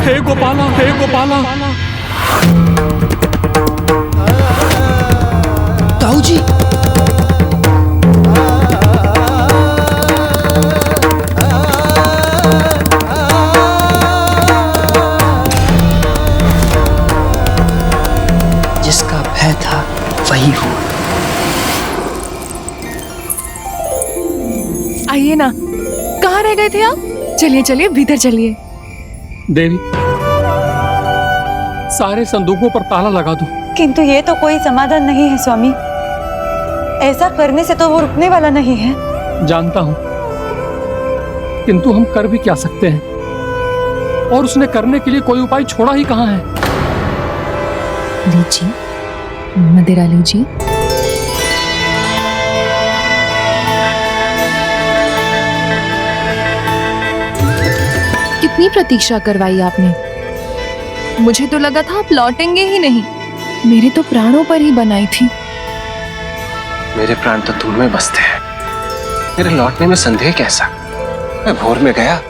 हे गोपाला, हे गोपाला। ताऊ जी, जिसका भय था वही हुआ। आइए ना, कहाँ रह गए थे आप? चलिए चलिए भीतर चलिए। देवी, सारे संदूकों पर ताला लगा दो। किंतु ये तो कोई समाधान नहीं है स्वामी। ऐसा करने से तो वो रुकने वाला नहीं है। जानता हूं, किंतु हम कर भी क्या सकते हैं? और उसने करने के लिए कोई उपाय छोड़ा ही कहां है? लीजिए, मदिरा लीजिए। कितनी प्रतीक्षा करवाई आपने? मुझे तो लगा था आप लौटेंगे ही नहीं। मेरे तो प्राणों पर ही बनाई थी। मेरे प्राण तो तुम में बसते हैं। मेरे लौटने में संदेह कैसा? मैं भोर में गया,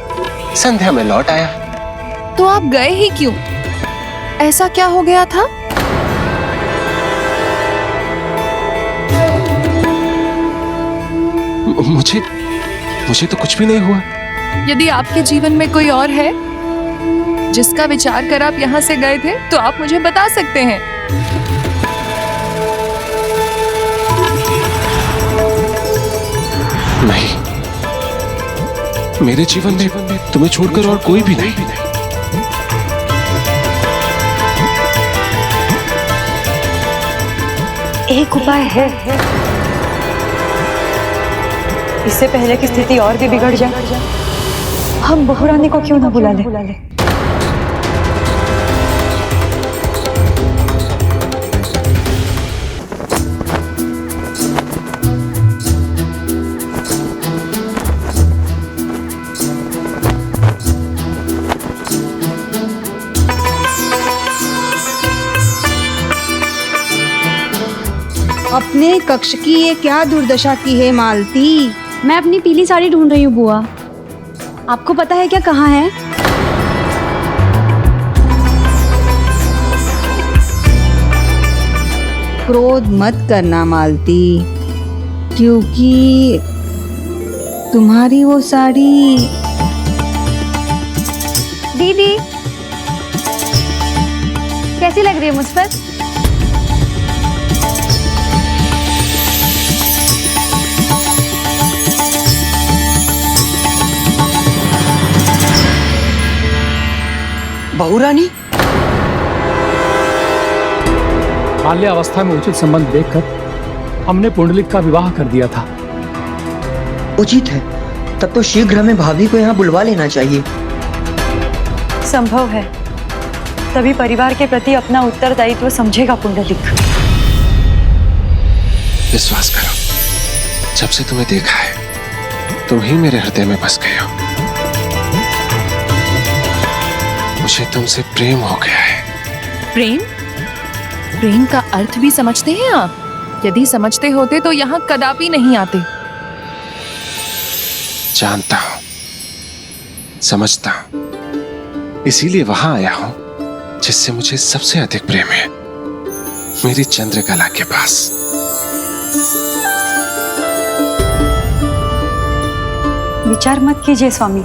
संध्या में लौट आया। तो आप गए ही क्यों? ऐसा क्या हो गया था? मुझे तो कुछ भी नहीं हुआ। यदि आपके जीवन में कोई और है जिसका विचार कर आप यहाँ से गए थे, तो आप मुझे बता सकते हैं। नहीं, मेरे जीवन में तुम्हें छोड़कर और कोई भी नहीं। एक उपाय है। इससे पहले की स्थिति और भी बिगड़ जाए, हम बहुरानी को क्यों ना बुला ले। अपने कक्ष की ये क्या दुर्दशा की है मालती? मैं अपनी पीली साड़ी ढूंढ रही हूँ बुआ। आपको पता है क्या कहाँ है? क्रोध मत करना मालती, क्योंकि तुम्हारी वो साड़ी। दीदी, कैसी लग रही है मुझ पर? बहुरानी, बाल्यावस्था में उचित संबंध देखकर हमने पुंडलिक का विवाह कर दिया था। उचित है। तब तो शीघ्र हमें भाभी को यहाँ बुलवा लेना चाहिए। संभव है, तभी परिवार के प्रति अपना उत्तरदायित्व समझेगा पुंडलिक। विश्वास करो, जब से तुम्हें देखा है, तुम ही मेरे हृदय में बस गए हो। मुझे तुमसे प्रेम हो गया है। प्रेम? प्रेम का अर्थ भी समझते हैं आप? यदि समझते होते तो यहाँ कदापि नहीं आते। जानता हूं, समझता हूं, इसीलिए वहां आया हूं जिससे मुझे सबसे अधिक प्रेम है, मेरी चंद्रकला के पास। विचार मत कीजिए स्वामी।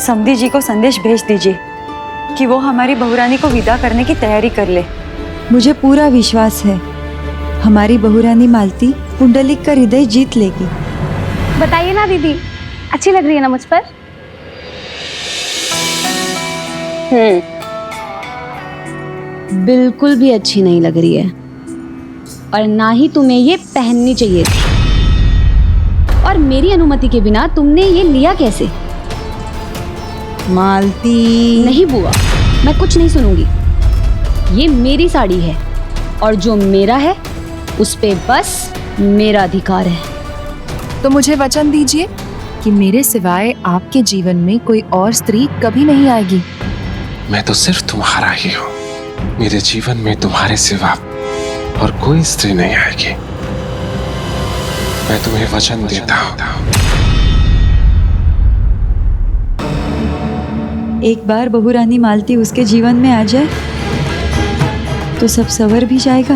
समधी जी को संदेश भेज दीजिए कि वो हमारी बहुरानी को विदा करने की तैयारी कर ले। मुझे पूरा विश्वास है, हमारी बहुरानी मालती पुंडलिक का हृदय जीत लेगी। बताइए ना दीदी, अच्छी लग रही है ना मुझ पर? बिल्कुल भी अच्छी नहीं लग रही है, और ना ही तुम्हें ये पहननी चाहिए थी। और मेरी अनुमति के बिना तुमने ये लिया कैसे? मालती। नहीं बुआ, मैं कुछ नहीं सुनूंगी। ये मेरी साड़ी है और जो मेरा है उस पे बस मेरा अधिकार है। तो मुझे वचन दीजिए कि मेरे सिवाय आपके जीवन में कोई और स्त्री कभी नहीं आएगी। मैं तो सिर्फ तुम्हारा ही हूँ। मेरे जीवन में तुम्हारे सिवा और कोई स्त्री नहीं आएगी। मैं तुम्हें वचन देता हूँ। एक बार बहू रानी मालती उसके जीवन में आ जाए तो सब सवर भी जाएगा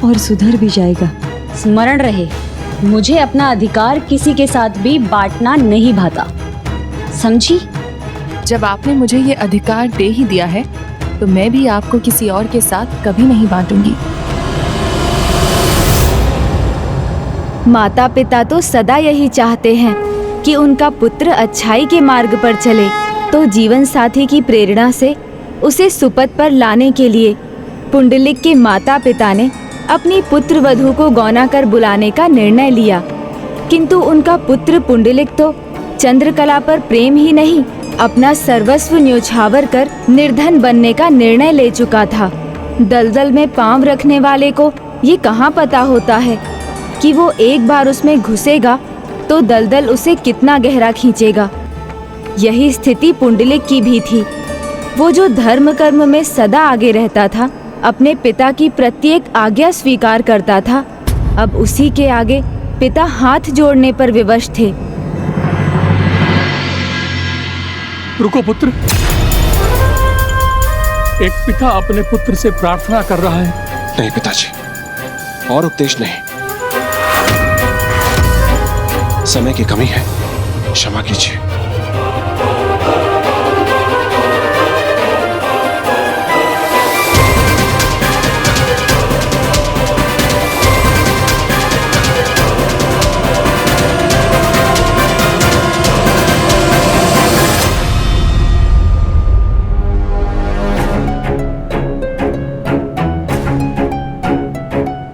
और सुधर भी जाएगा। स्मरण रहे, मुझे अपना अधिकार किसी के साथ भी बांटना नहीं भाता, समझी? जब आपने मुझे ये अधिकार दे ही दिया है तो मैं भी आपको किसी और के साथ कभी नहीं बांटूंगी। माता पिता तो सदा यही चाहते हैं कि उनका पुत्र अच्छाई के मार्ग पर चले, तो जीवन साथी की प्रेरणा से उसे सुपथ पर लाने के लिए पुंडलिक के माता पिता ने अपनी पुत्र वधू को गौना कर बुलाने का निर्णय लिया। किंतु उनका पुत्र पुंडलिक तो चंद्रकला पर प्रेम ही नहीं, अपना सर्वस्व न्योछावर कर निर्धन बनने का निर्णय ले चुका था। दलदल में पांव रखने वाले को ये कहाँ पता होता है कि वो एक बार उसमें घुसेगा तो दलदल उसे कितना गहरा खींचेगा। यही स्थिति पुंडलिक की भी थी। वो जो धर्म कर्म में सदा आगे रहता था, अपने पिता की प्रत्येक आज्ञा स्वीकार करता था, अब उसी के आगे पिता हाथ जोड़ने पर विवश थे। रुको पुत्र, एक पिता अपने पुत्र से प्रार्थना कर रहा है। नहीं पिताजी, और उपदेश नहीं। समय की कमी है, क्षमा कीजिए।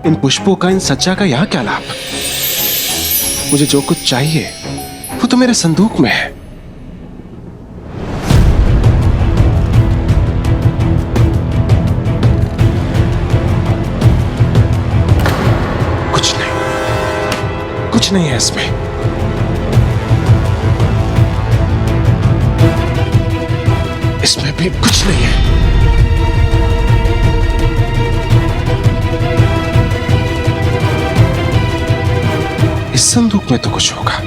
इन पुष्पों का, इन सज्जा का यहाँ क्या लाभ? मुझे जो कुछ चाहिए वो तो मेरे संदूक में है। कुछ नहीं है इसमें। इसमें भी कुछ नहीं है। इस संदूक में तो कुछ होगा।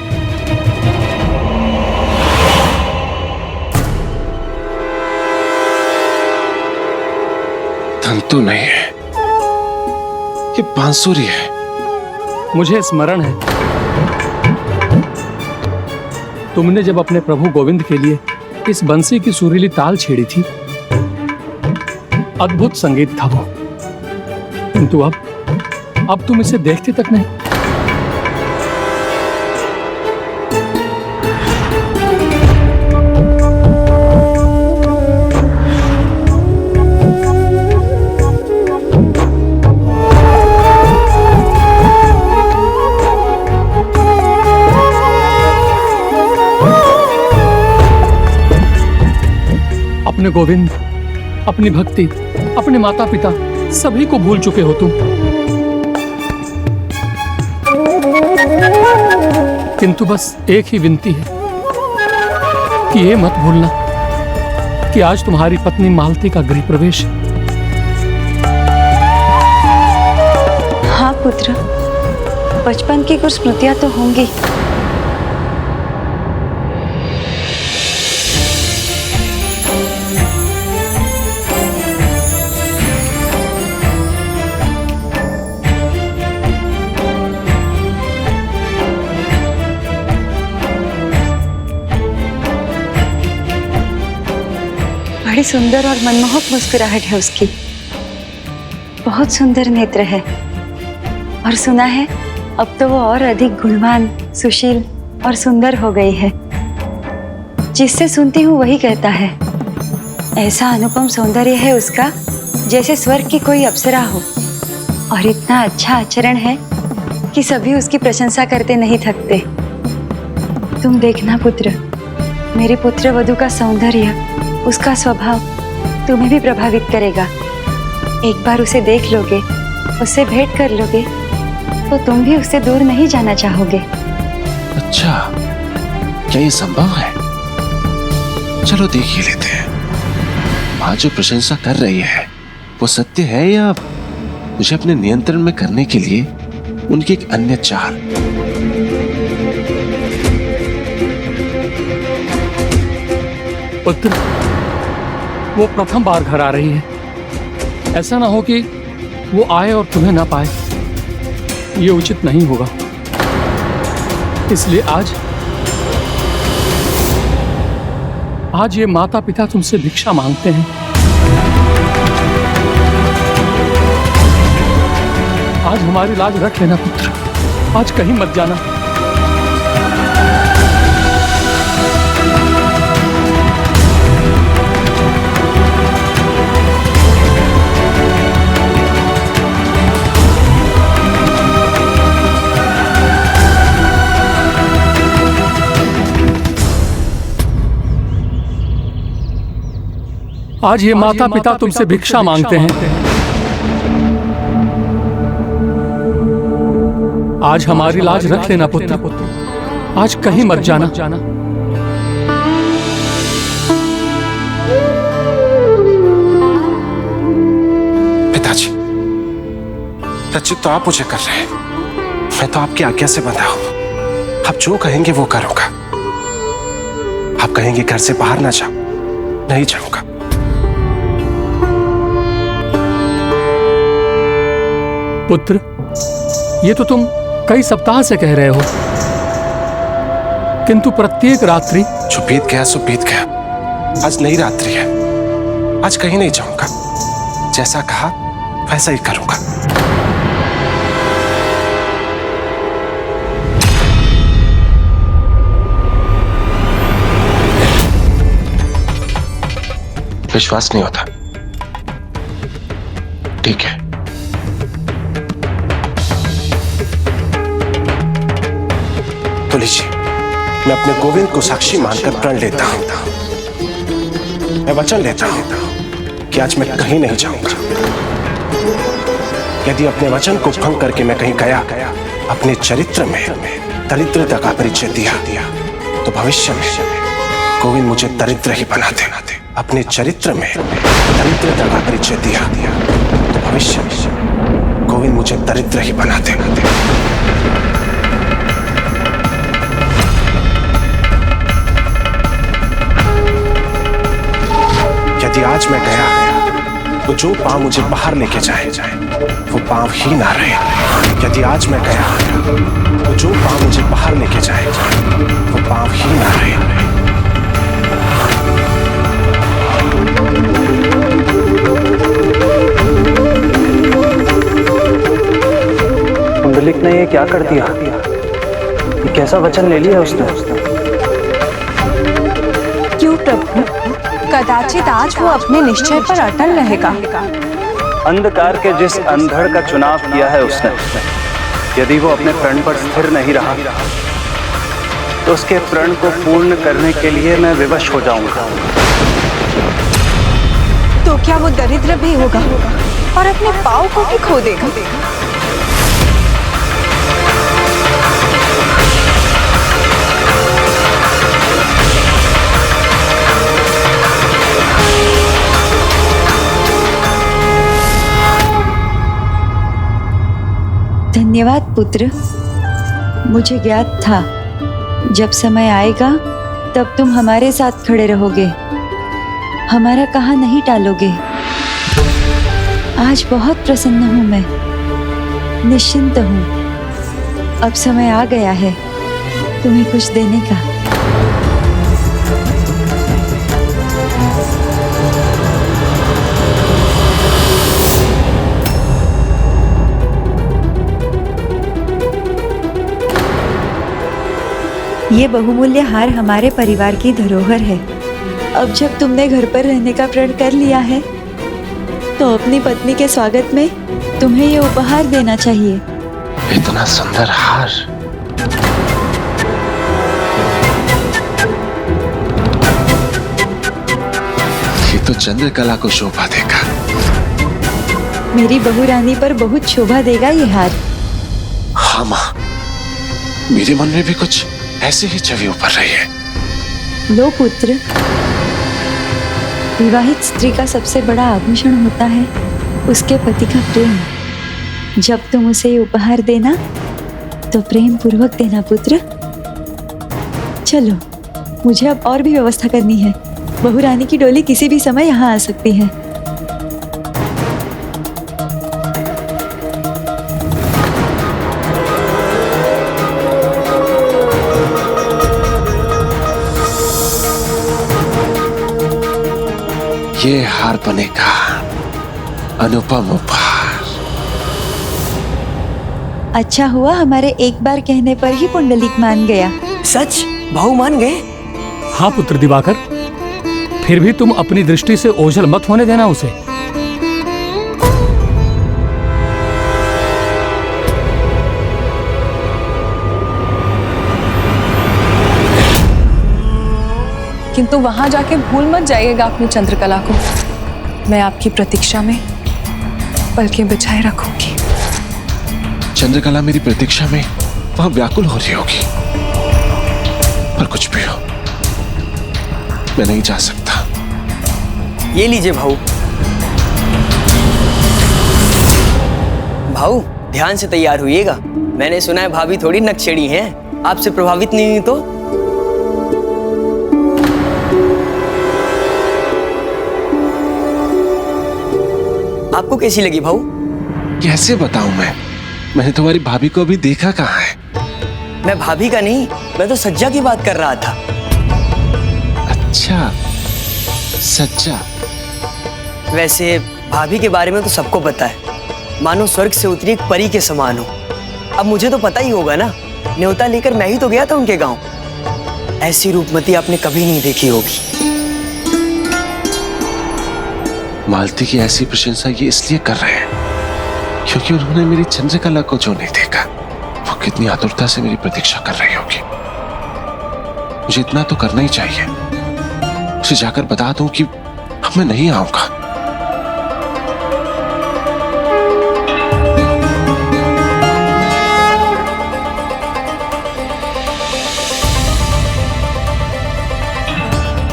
धन तो नहीं है, ये बांसुरी है। मुझे स्मरण है, तुमने जब अपने प्रभु गोविंद के लिए इस बंसी की सुरीली ताल छेड़ी थी, अद्भुत संगीत था वो। किंतु अब तुम इसे देखते तक नहीं। अपने गोविंद, अपनी भक्ति, अपने माता पिता सभी को भूल चुके हो तुम। किंतु बस एक ही विनती है कि ये मत भूलना कि आज तुम्हारी पत्नी मालती का गृह प्रवेश है। हाँ पुत्र, बचपन की कुछ स्मृतियां तो होंगी। बड़ी सुंदर और मनमोहक मुस्कुराहट है उसकी, बहुत सुंदर नेत्र है। और सुना है अब तो वो और अधिक गुणवान, सुशील और सुंदर हो गई है। जिससे सुनती हूँ वही कहता है, ऐसा अनुपम सौंदर्य है उसका जैसे स्वर्ग की कोई अप्सरा हो। और इतना अच्छा आचरण है कि सभी उसकी प्रशंसा करते नहीं थकते। तुम देखना पुत्र, मेरे पुत्र वधू का सौंदर्य, उसका स्वभाव तुम्हें भी प्रभावित करेगा। एक बार उसे देख लोगे, उससे भेंट कर लोगे, तो तुम भी उससे दूर नहीं जाना चाहोगे। अच्छा, क्या ये संभव है? चलो देख ही लेते हैं। माँ जो प्रशंसा कर रही है वो सत्य है या मुझे अपने नियंत्रण में करने के लिए उनकी एक अन्य चाल। पुत्र, वो प्रथम बार घर आ रही है। ऐसा ना हो कि वो आए और तुम्हें ना पाए, ये उचित नहीं होगा। इसलिए आज ये माता पिता तुमसे भिक्षा मांगते हैं। आज हमारी लाज रख लेना पुत्र, आज कहीं मत जाना। आज ये माता पिता तुमसे भिक्षा मांगते हैं। आज हमारी लाज रख लेना पुत्र, आज कहीं मत जाना। पिताजी, रचित तो आप मुझे कर रहे हैं, मैं तो आपकी आज्ञा से बंधा हूं। आप जो कहेंगे वो करूंगा। आप कहेंगे घर से बाहर ना जाओ, नहीं जाऊंगा। पुत्र, ये तो तुम कई सप्ताह से कह रहे हो, किंतु प्रत्येक रात्रि। जो बीत गया सो बीत गया। आज नई रात्रि है, आज कहीं नहीं जाऊंगा। जैसा कहा वैसा ही करूंगा। विश्वास नहीं होता? ठीक है, तो लीजिए, मैं अपने गोविंद को साक्षी मानकर प्रण लेता हूं। मैं वचन लेता हूं कि आज मैं कहीं नहीं जाऊंगा। यदि अपने वचन को भंग करके मैं कहीं गया, अपने चरित्र में दरिद्रता का परिचय दिया, तो भविष्य में गोविंद मुझे दरिद्र ही बना देना। अपने चरित्र में दरिद्रता का परिचय दिया, तो भविष्य में गोविंद मुझे दरिद्र ही बना देना। यदि आज मैं गया तो जो पांव मुझे बाहर लेके जाए वो पांव ही ना रहे। यदि आज मैं गया तो जो पांव मुझे बाहर लेके जाए वो पांव ही ना रहे। पुंडलिक ने ये क्या कर दिया? ये कैसा वचन ले लिया उसने? क्यों प्रभु, कदाचित आज वो अपने निश्चय पर अटल रहेगा। अंधकार के जिस अंधड़ का चुनाव किया है उसने, यदि वो अपने प्रण पर स्थिर नहीं रहा तो उसके प्रण को पूर्ण करने के लिए मैं विवश हो जाऊंगा। तो क्या वो दरिद्र भी होगा और अपने पाँव को भी खो देगा? धन्यवाद पुत्र, मुझे ज्ञात था जब समय आएगा तब तुम हमारे साथ खड़े रहोगे, हमारा कहा नहीं टालोगे। आज बहुत प्रसन्न हूं मैं, निश्चिंत हूं। अब समय आ गया है तुम्हें कुछ देने का। ये बहुमूल्य हार हमारे परिवार की धरोहर है। अब जब तुमने घर पर रहने का प्रण कर लिया है तो अपनी पत्नी के स्वागत में तुम्हें ये उपहार देना चाहिए। इतना सुंदर हार। ये तो चंद्रकला को शोभा देगा। मेरी बहू रानी पर बहुत शोभा देगा ये हार। हाँ माँ, मेरे मन में भी कुछ ऐसे ही छवि उभर रही है। लो पुत्र, विवाहित स्त्री का सबसे बड़ा आभूषण होता है उसके पति का प्रेम। जब तुम उसे उपहार देना तो प्रेम पूर्वक देना पुत्र। चलो, मुझे अब और भी व्यवस्था करनी है। बहू रानी की डोली किसी भी समय यहाँ आ सकती है। ये हार बनेगा अनुपम उपहार। अच्छा हुआ हमारे एक बार कहने पर ही पुंडलिक मान गया। सच? भाऊ मान गए? हाँ पुत्र दिवाकर, फिर भी तुम अपनी दृष्टि से ओझल मत होने देना उसे। किंतु वहां जाके भूल मत जाइएगा अपनी चंद्रकला को। मैं आपकी प्रतीक्षा में पलकें बिछाए रखूंगी। चंद्रकला मेरी प्रतीक्षा में वहां व्याकुल हो रही होगी। पर कुछ भी हो, मैं नहीं जा सकता। ये लीजिए भाऊ। भाऊ ध्यान से तैयार हुइएगा। मैंने सुना है भाभी थोड़ी नक्शेड़ी हैं। आपसे प्रभावित नहीं हुई तो? आपको कैसी लगी भाऊ? कैसे बताऊं मैंने तुम्हारी भाभी को अभी देखा कहाँ है। मैं भाभी का नहीं, मैं तो सज्जा की बात कर रहा था। अच्छा, सच्चा। वैसे भाभी के बारे में तो सबको पता है, मानो स्वर्ग से उतरी एक परी के समान हो। अब मुझे तो पता ही होगा ना, न्योता लेकर मैं ही तो गया था उनके गांव। ऐसी रूपमती आपने कभी नहीं देखी होगी। मालती की ऐसी प्रशंसा ये इसलिए कर रहे हैं क्योंकि उन्होंने मेरी चंद्रकला को जो नहीं देखा, वो कितनी आतुरता से मेरी प्रतीक्षा कर रही होगी। मुझे इतना तो करना ही चाहिए, उसे जाकर बता दूं कि अब मैं नहीं आऊंगा।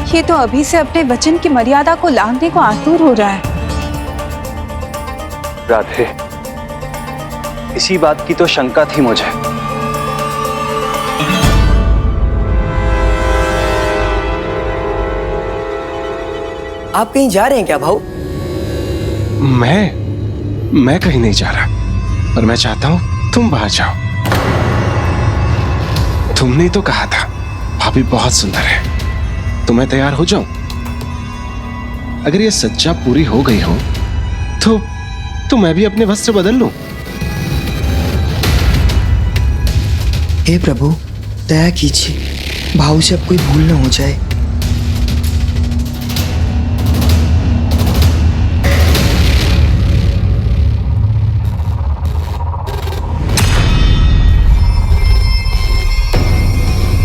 ये तो अभी से अपने वचन की मर्यादा को लांघने को आतुर हो रहा है। राधे, इसी बात की तो शंका थी मुझे। आप कहीं जा रहे हैं क्या भाऊ? मैं कहीं नहीं जा रहा, पर मैं चाहता हूं तुम बाहर जाओ। तुमने तो कहा था भाभी बहुत सुंदर है, तो मैं तैयार हो जाऊं। अगर ये सच्चा पूरी हो गई हो तो मैं भी अपने वस्त्र बदल लूं। हे प्रभु, दया कीजिए, भाऊ से अब कोई भूल न हो जाए।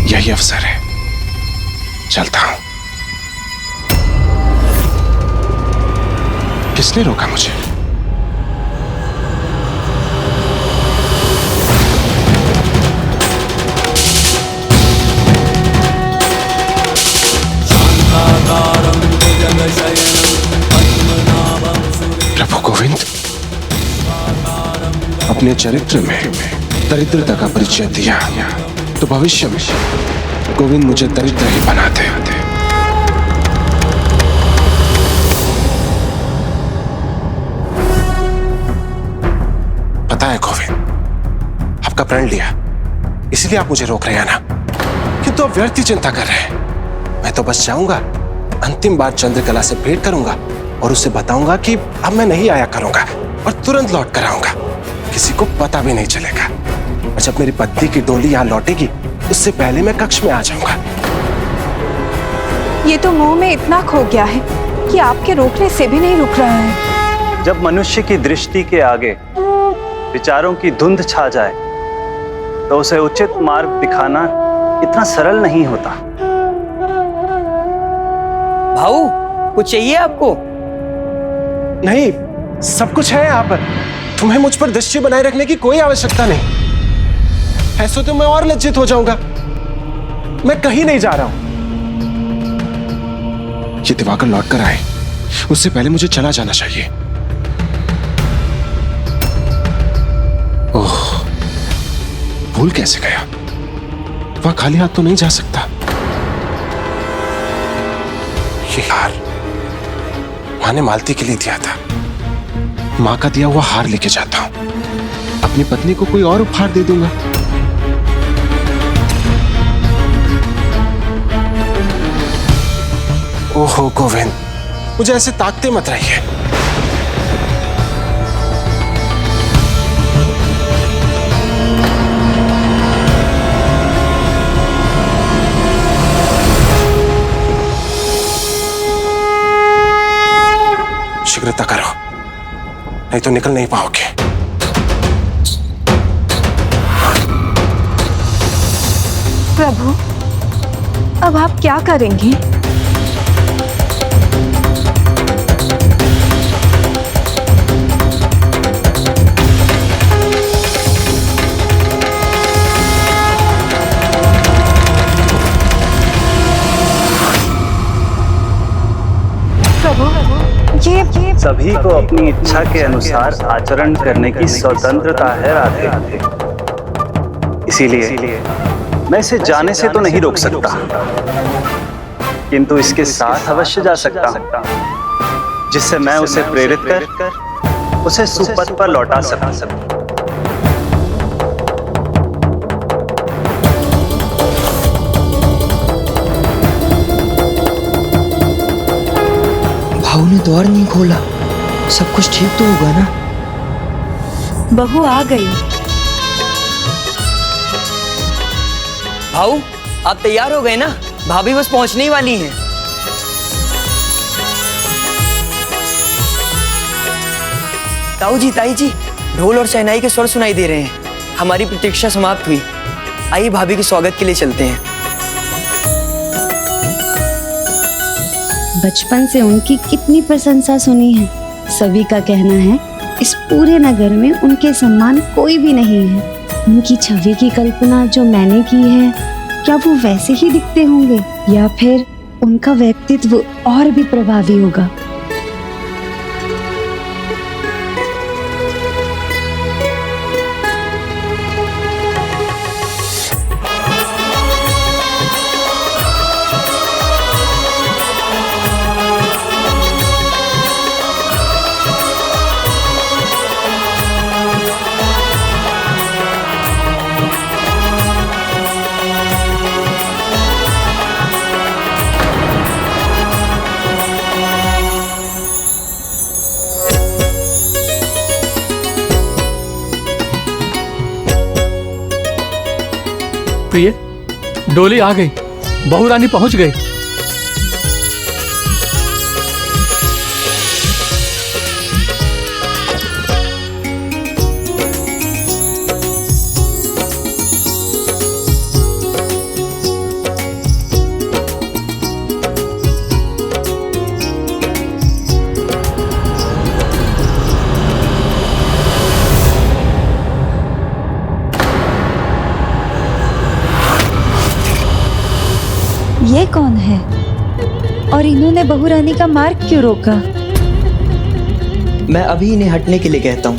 यही अवसर है, चलता हूं। किसने रोका मुझे? प्रभु गोविंद, अपने चरित्र में दरिद्रता का परिचय दिया तो भविष्य में गोविंद मुझे दरिद्र ही बनाते। पता है गोविंद, आपका प्रण लिया, इसलिए आप मुझे रोक रहे हैं ना, किंतु आप व्यर्थ ही चिंता कर रहे हैं। मैं तो बस जाऊंगा, अंतिम बार चंद्रकला से भेंट करूंगा और उसे बताऊंगा कि अब मैं नहीं आया करूंगा और तुरंत लौट कर आऊंगा। किसी को पता भी नहीं चलेगा। और जब मेरी पत्नी की डोली यहाँ लौटेगी, उससे पहले मैं कक्ष में आ जाऊंगा। ये तो मुंह में इतना खो गया है कि आपके रोकने से भी नहीं रुक रहा है। जब मनुष्य की दृष्टि के आगे विचारों की धुंध छा जाए तो उसे उचित मार्ग दिखाना इतना सरल नहीं होता। भाऊ, कुछ चाहिए आपको? नहीं, सब कुछ है यहाँ पर। तुम्हें मुझ पर दृष्टि बनाए रखने की कोई आवश्यकता नहीं। ऐसे तो मैं और लज्जित हो जाऊंगा। मैं कहीं नहीं जा रहा हूं। ये दिवाकर लौट कर आए, उससे पहले मुझे चला जाना चाहिए। ओह, भूल कैसे गया? वह खाली हाथ तो नहीं जा सकता। ये हार मां ने मालती के लिए दिया था। मां का दिया हुआ हार लेके जाता हूं। अपनी पत्नी को कोई और उपहार दे दूंगा। ओहो गोविंद, मुझे ऐसे ताकते मत रहिए। शीघ्रता करो, नहीं तो निकल नहीं पाओगे। प्रभु, अब आप क्या करेंगे? ये सभी को अपनी इच्छा के अनुसार आचरण करने की स्वतंत्रता है राधे। इसीलिए मैं इसे जाने से तो नहीं रोक सकता, किंतु इसके साथ अवश्य जा सकता हूं, जिससे मैं उसे प्रेरित कर उसे सुपथ पर लौटा सकूं। भाऊ ने द्वार नहीं खोला, सब कुछ ठीक तो होगा ना? बहू आ गई। भाऊ, आप तैयार हो गए ना? भाभी बस पहुंचने ही वाली हैं। ताऊ जी, ताई जी, ढोल और शहनाई के स्वर सुनाई दे रहे हैं। हमारी प्रतीक्षा समाप्त हुई। आइए भाभी के स्वागत के लिए चलते हैं। बचपन से उनकी कितनी प्रशंसा सुनी है। सभी का कहना है इस पूरे नगर में उनके समान कोई भी नहीं है। उनकी छवि की कल्पना जो मैंने की है, क्या वो वैसे ही दिखते होंगे या फिर उनका व्यक्तित्व और भी प्रभावी होगा? प्रिय, डोली आ गई, बहू रानी पहुंच गई। ये कौन है और इन्होंने बहू रानी का मार्ग क्यों रोका? मैं अभी इन्हें हटने के लिए कहता हूँ।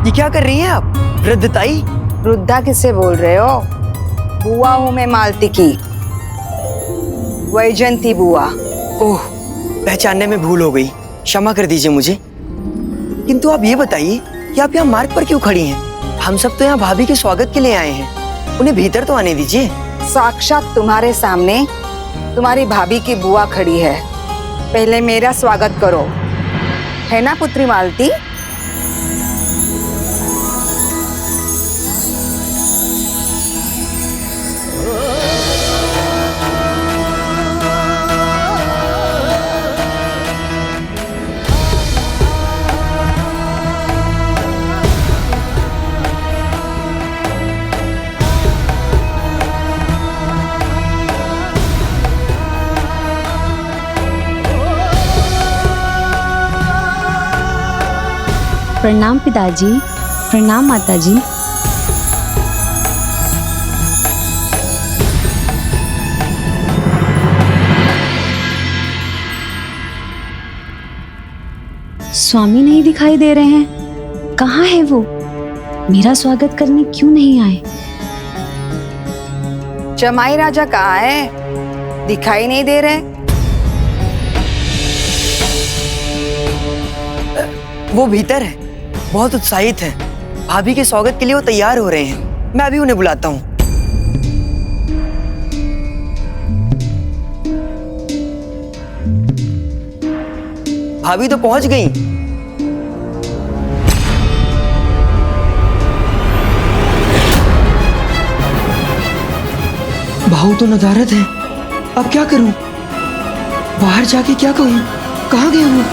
ये क्या कर रही हैं आप, वृद्धताई? वृद्धा किससे बोल रहे हो? बुआ हूं मैं मालती की, वैजंती बुआ। ओह, पहचानने में भूल हो गई, क्षमा कर दीजिए मुझे। किंतु आप ये बताइए कि आप यहाँ मार्ग पर क्यों खड़ी हैं? हम सब तो यहाँ भाभी के स्वागत के लिए आए हैं, उन्हें भीतर तो आने दीजिए। साक्षात तुम्हारे सामने तुम्हारी भाभी की बुआ खड़ी है, पहले मेरा स्वागत करो, है ना पुत्री मालती? प्रणाम पिताजी, प्रणाम माताजी। स्वामी नहीं दिखाई दे रहे हैं, कहाँ है वो? मेरा स्वागत करने क्यों नहीं आए? जमाई राजा कहाँ है? दिखाई नहीं दे रहे। वो भीतर है, बहुत उत्साहित है। भाभी के स्वागत के लिए वो तैयार हो रहे हैं। मैं अभी उन्हें बुलाता हूँ। भाभी तो पहुंच गई। भाऊ तो नदारद है, अब क्या करूं? बाहर जाके क्या कहूं? कहाँ गए वो?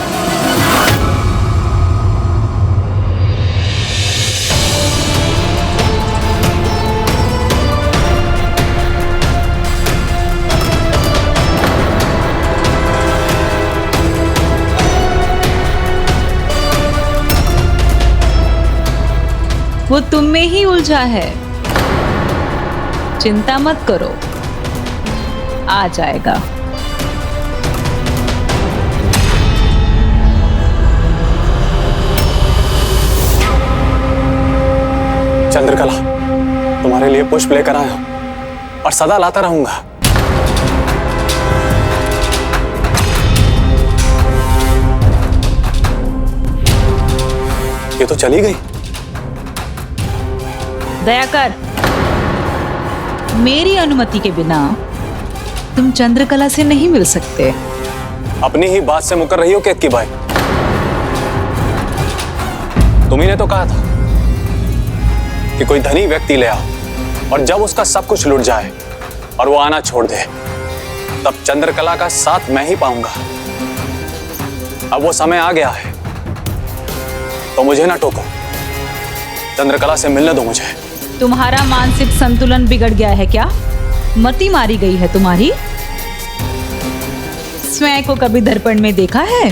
वो तुम में ही उलझा है, चिंता मत करो, आ जाएगा। चंद्रकला, तुम्हारे लिए पुष्प लेकर आया हूं और सदा लाता रहूंगा। ये तो चली गई। दयाकर, मेरी अनुमति के बिना तुम चंद्रकला से नहीं मिल सकते। अपनी ही बात से मुकर रही हो केतकी भाई। तुम्ही ने तो कहा था कि कोई धनी व्यक्ति ले आओ और जब उसका सब कुछ लुट जाए और वो आना छोड़ दे, तब चंद्रकला का साथ मैं ही पाऊंगा। अब वो समय आ गया है, तो मुझे ना टोको, चंद्रकला से मिलने दो मुझे। तुम्हारा मानसिक संतुलन बिगड़ गया है क्या? मति मारी गई है तुम्हारी? स्वयं को कभी दर्पण में देखा है?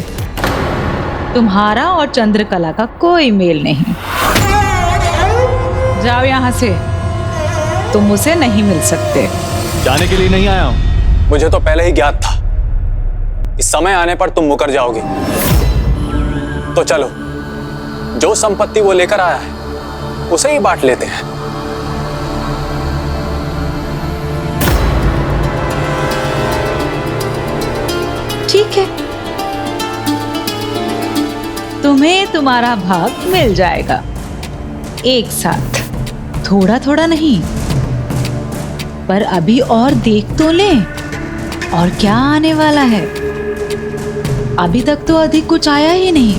तुम्हारा और चंद्रकला का कोई मेल नहीं। जाओ यहां से, तुम उसे नहीं मिल सकते। जाने के लिए नहीं आया हूं। मुझे तो पहले ही ज्ञात था कि समय आने पर तुम मुकर जाओगे। तो चलो, जो संपत्ति वो लेकर आया है उसे ही बांट लेते हैं। ठीक है, तुम्हें तुम्हारा भाग मिल जाएगा, एक साथ, थोड़ा थोड़ा नहीं। पर अभी और देख तो ले, और क्या आने वाला है। अभी तक तो अधिक कुछ आया ही नहीं।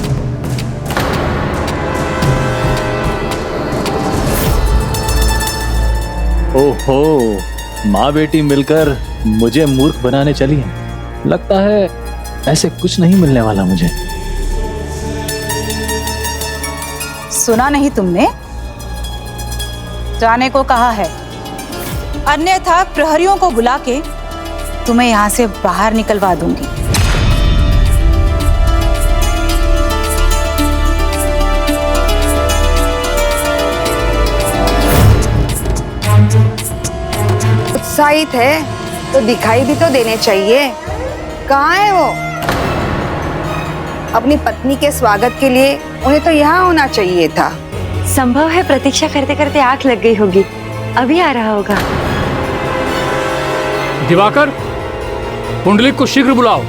ओहो, माँ बेटी मिलकर मुझे मूर्ख बनाने चली हैं। लगता है ऐसे कुछ नहीं मिलने वाला मुझे। सुना नहीं तुमने? जाने को कहा है, अन्यथा प्रहरियों को बुला के तुम्हें यहां से बाहर निकलवा दूंगी। उत्साहित है तो दिखाई भी तो देने चाहिए। कहाँ है वो? अपनी पत्नी के स्वागत के लिए उन्हें तो यहाँ होना चाहिए था। संभव है प्रतीक्षा करते करते आंख लग गई होगी, अभी आ रहा होगा। दिवाकर, पुंडलिक को शीघ्र बुलाओ।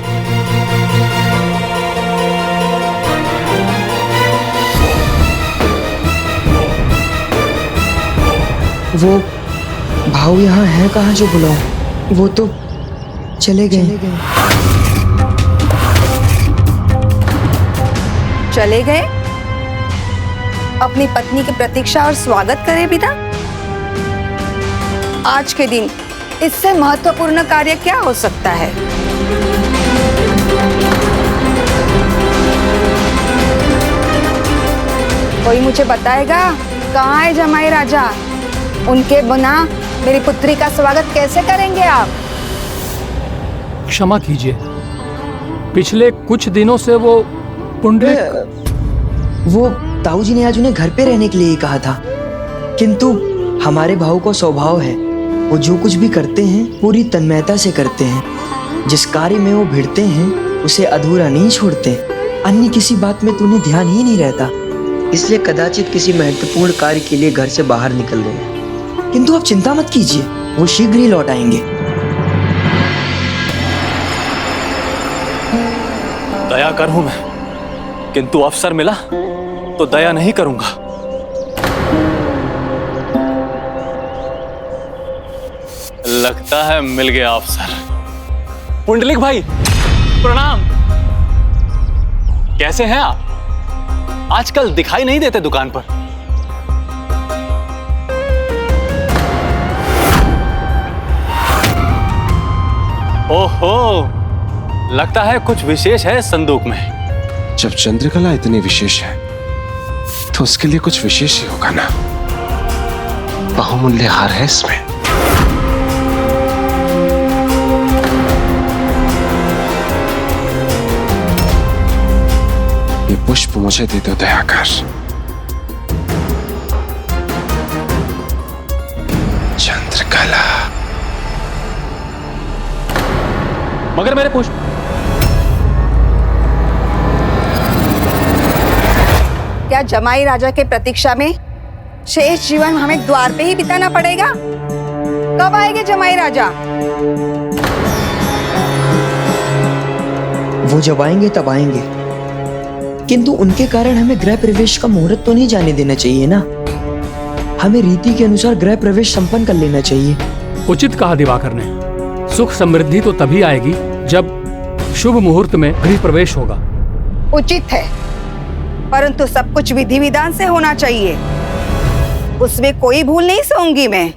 वो भाऊ यहाँ है कहाँ जो बुलाऊं? वो तो चले गए। चले गए? अपनी पत्नी की प्रतीक्षा और स्वागत करे बिना? आज के दिन इससे महत्वपूर्ण कार्य क्या हो सकता है? कोई मुझे बताएगा कहाँ है जमाई राजा? उनके बिना मेरी पुत्री का स्वागत कैसे करेंगे आप? क्षमा कीजिए, पिछले कुछ दिनों से वो पुंडलिक। वो ताऊ जी ने आज उन्हें घर पे रहने के लिए ही कहा था, किंतु हमारे भाऊ को स्वभाव है, वो जो कुछ भी करते हैं पूरी तन्मयता से करते हैं। जिस कार्य में वो भिड़ते हैं उसे अधूरा नहीं छोड़ते। अन्य किसी बात में तो उन्हें ध्यान ही नहीं रहता, इसलिए कदाचित किसी महत्वपूर्ण कार्य के लिए घर से बाहर निकल गए। किंतु आप चिंता मत कीजिए, वो शीघ्र ही लौट आएंगे। दया करूं मैं, किंतु अवसर मिला तो दया नहीं करूंगा। लगता है मिल गया अवसर। पुंडलिक भाई प्रणाम। कैसे हैं आप? आजकल दिखाई नहीं देते दुकान पर। ओहो, लगता है कुछ विशेष है संदूक में। जब चंद्रकला इतनी विशेष है तो उसके लिए कुछ विशेष ही होगा ना। बहुमूल्य हार है इसमें। ये पुष्प मुझे दे दो दयाकर। चंद्रकला। मगर मेरे पुष्प। क्या जमाई राजा के प्रतीक्षा में शेष जीवन हमें द्वार पे ही बिताना पड़ेगा? कब आएंगे जमाई राजा? वो जब आएंगे तब आएंगे, किंतु उनके कारण हमें गृह प्रवेश का मुहूर्त तो नहीं जाने देना चाहिए ना। हमें रीति के अनुसार गृह प्रवेश संपन्न कर लेना चाहिए। उचित कहा दिवाकर ने। सुख समृद्धि तो तभी आएगी जब शुभ मुहूर्त में गृह प्रवेश होगा। उचित है, परंतु सब कुछ विधि विधान से होना चाहिए। उसमें कोई भूल नहीं सहूंगी मैं।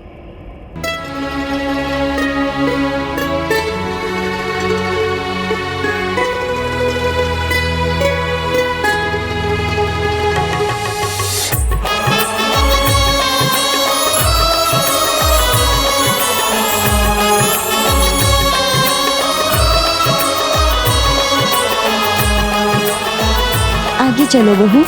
आगे चलो बहू।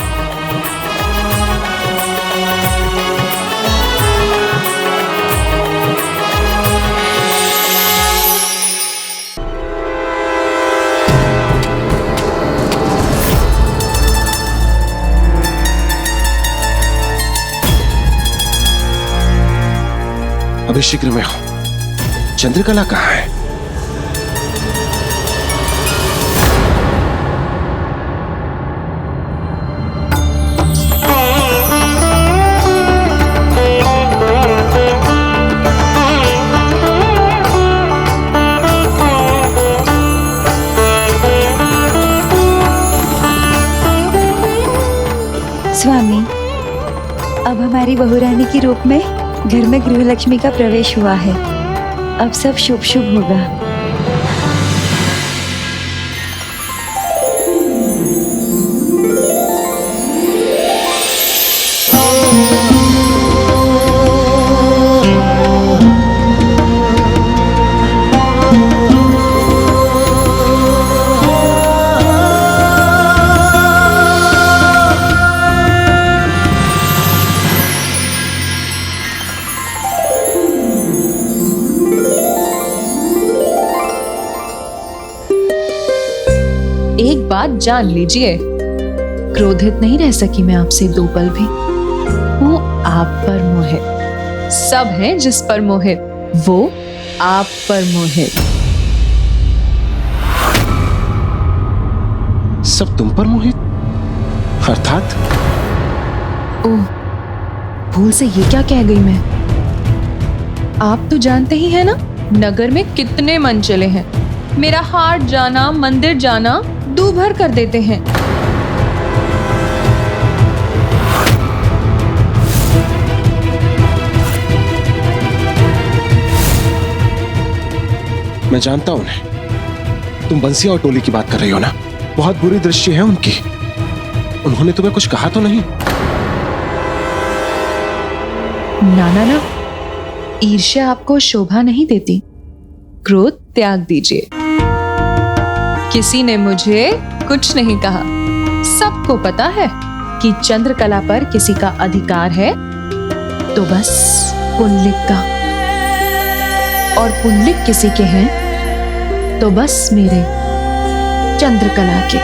अभी शीघ्र में हूं। चंद्रकला कहाँ है? स्वामी, अब हमारी बहुरानी की रूप में घर में गृहलक्ष्मी का प्रवेश हुआ है। अब सब शुभ शुभ होगा। एक बात जान लीजिए, क्रोधित नहीं रह सकी मैं आपसे दो पल भी। वो आप पर मोहित। सब हैं जिस पर मोहित, वो आप पर मोहित। सब तुम पर मोहित? अर्थात? ओह, भूल से ये क्या कह गई मैं। आप तो जानते ही हैं ना, नगर में कितने मन चले हैं। मेरा हाट जाना, मंदिर जाना दू भर कर देते हैं। मैं जानता हूं उन्हें। तुम बंसी और टोली की बात कर रही हो ना? बहुत बुरी दृष्टि है उनकी। उन्होंने तुम्हें कुछ कहा तो नहीं? ना ना ना, ईर्ष्या आपको शोभा नहीं देती। क्रोध त्याग दीजिए। किसी ने मुझे कुछ नहीं कहा, सबको पता है कि चंद्रकला पर किसी का अधिकार है तो बस पुंडलिक का, और पुंडलिक किसी के हैं तो बस मेरे चंद्रकला के।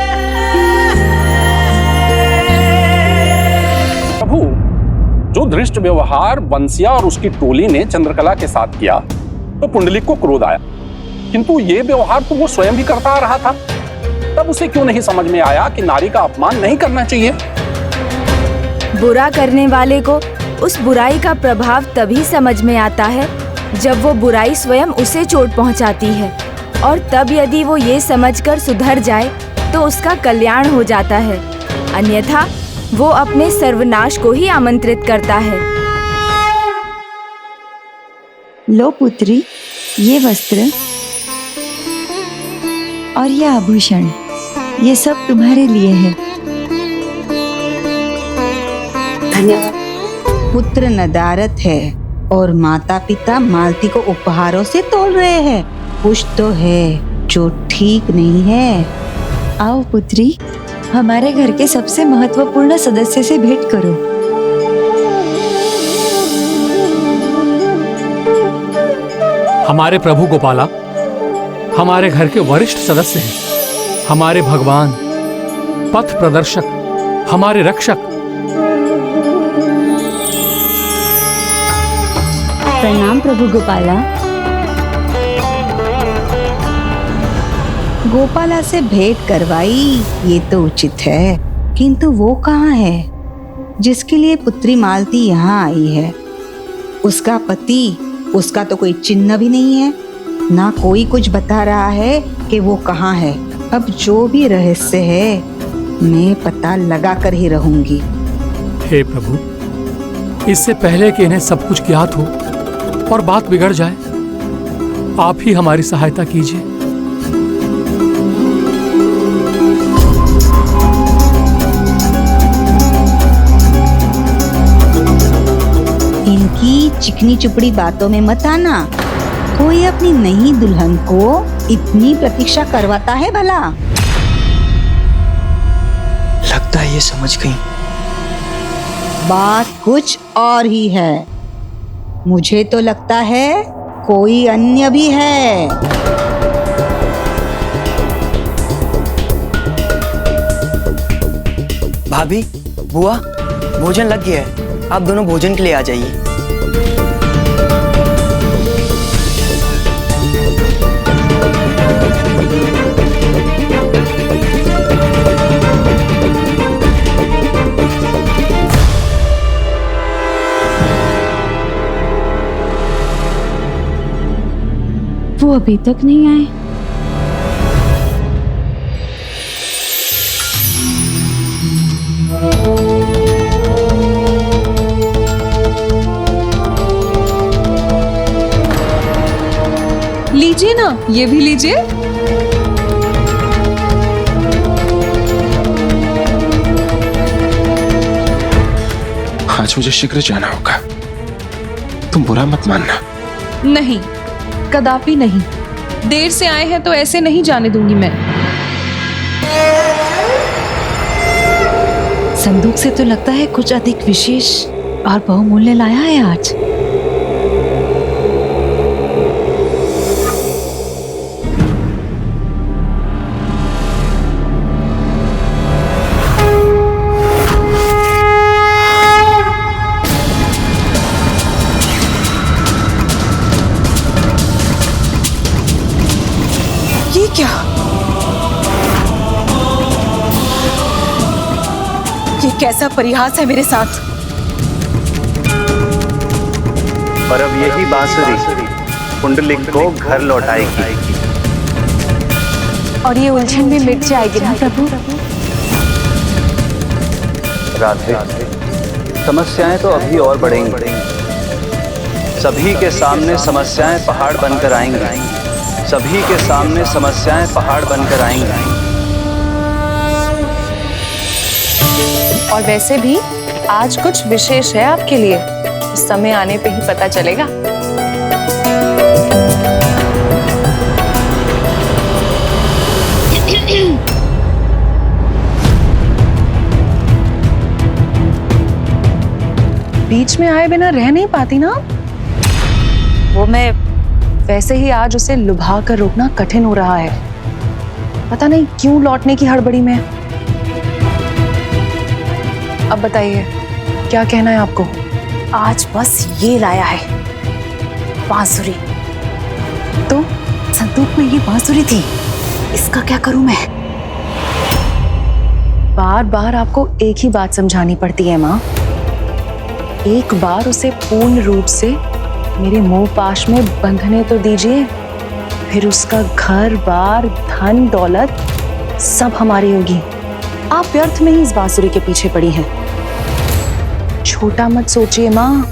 प्रभु, जो धृष्ट व्यवहार बंसिया और उसकी टोली ने चंद्रकला के साथ किया तो पुंडलिक को क्रोध आया, किंतु ये व्यवहार तो वो स्वयं भी करता आ रहा था। तब उसे क्यों नहीं समझ में आया कि नारी का अपमान नहीं करना चाहिए? बुरा करने वाले को उस बुराई का प्रभाव तभी समझ में आता है जब वो बुराई स्वयं उसे चोट पहुंचाती है, और तब यदि वो ये समझकर सुधर जाए तो उसका कल्याण हो जाता है, अन्यथा वो अपने सर्वनाश को ही आमंत्रित करता है। लो पुत्री, ये वस्त्र और ये आभूषण, ये सब तुम्हारे लिए है। धन्यवाद। पुत्र नदारत है और माता पिता मालती को उपहारों से तोल रहे हैं। कुछ तो है जो ठीक नहीं है। आओ पुत्री, हमारे घर के सबसे महत्वपूर्ण सदस्य से भेंट करो। हमारे प्रभु गोपाला हमारे घर के वरिष्ठ सदस्य हैं, हमारे भगवान, पथ प्रदर्शक, हमारे रक्षक। प्रणाम प्रभु गोपाला। गोपाला से भेंट करवाई ये तो उचित है, किंतु वो कहाँ है जिसके लिए पुत्री मालती यहाँ आई है? उसका पति, उसका तो कोई चिन्ह भी नहीं है, ना कोई कुछ बता रहा है कि वो कहाँ है। अब जो भी रहस्य है मैं पता लगा कर ही रहूंगी। हे प्रभु, इससे पहले कि इन्हें सब कुछ ज्ञात हो और बात बिगड़ जाए, आप ही हमारी सहायता कीजिए। इनकी चिकनी चुपड़ी बातों में मत आना। कोई अपनी नई दुल्हन को इतनी प्रतीक्षा करवाता है भला? लगता है ये समझ गई। बात कुछ और ही है। मुझे तो लगता है कोई अन्य भी है। भाभी, बुआ, भोजन लग गया है, आप दोनों भोजन के लिए आ जाइए। वो अभी तक नहीं आए। लीजिए ना, ये भी लीजिए। आज मुझे शीघ्र जाना होगा, तुम बुरा मत मानना। नहीं, कदापि नहीं। देर से आए हैं तो ऐसे नहीं जाने दूंगी मैं। संदूक से तो लगता है कुछ अधिक विशेष और बहुमूल्य लाया है आज। ये क्या? ये कैसा परिहास है मेरे साथ? और अब यही बांसुरी पुंडलिक को घर लौटाएगी और ये उलझन भी मिट जाएगी ना प्रभु। राधे, समस्याएं तो अभी और बढ़ेंगी। सभी के सामने समस्याएं पहाड़ बनकर आएंगी। सभी के सामने समस्याएं पहाड़ बनकर आएंगी। और वैसे भी आज कुछ विशेष है आपके लिए, समय आने पे ही पता चलेगा। बीच में आए बिना रह नहीं पाती ना। वो मैं वैसे ही आज उसे लुभा कर रोकना कठिन हो रहा है। पता नहीं क्यों लौटने की हड़बड़ी में। अब बताइए क्या कहना है आपको? आज बस ये लाया है, बांसुरी। तो संदूक में ये बांसुरी थी, इसका क्या करूं मैं? बार बार आपको एक ही बात समझानी पड़ती है माँ। एक बार उसे पूर्ण रूप से मेरे मोह पाश में बंधने तो दीजिए, फिर उसका घर बार धन दौलत सब हमारी होगी। आप व्यर्थ में ही इस बांसुरी के पीछे पड़ी हैं। छोटा मत सोचिए माँ,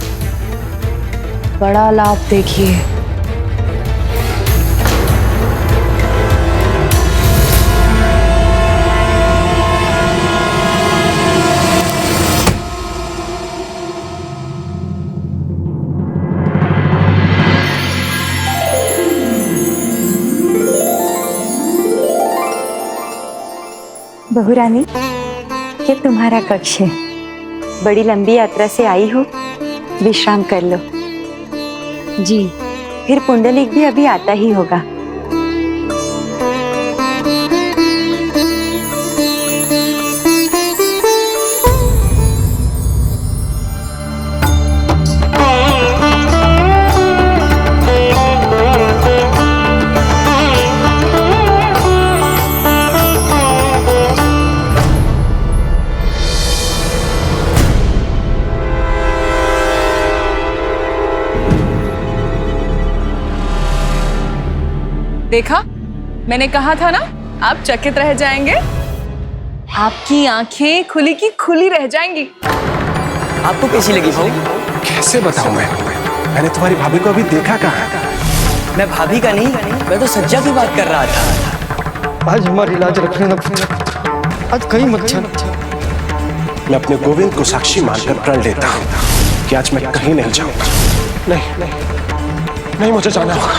बड़ा लाभ देखिए। बहू रानी, ये तुम्हारा कक्ष है। बड़ी लंबी यात्रा से आई हो, विश्राम कर लो। जी, फिर पुंडलिक भी अभी आता ही होगा। देखा, मैंने कहा था ना आप चकित रह जाएंगे। आपकी आंखें खुली की खुली रह जाएंगी। आपको कैसी लगी बहू? कैसे बताऊं मैंने तुम्हारी भाभी को अभी देखा कहाँ? मैं भाभी का नहीं, मैं तो सज्जा की बात कर रहा था। आज हमारी लाज रखने ना, आज कहीं मत जाना। मैं अपने गोविंद को साक्षी मानकर प्रण लेता हूँ कि आज मैं कहीं नहीं जाऊंगा। नहीं, मुझे जाना होगा।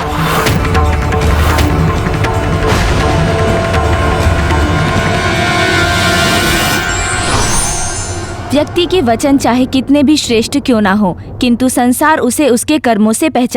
व्यक्ति के वचन चाहे कितने भी श्रेष्ठ क्यों ना हो, किंतु संसार उसे उसके कर्मों से पहचान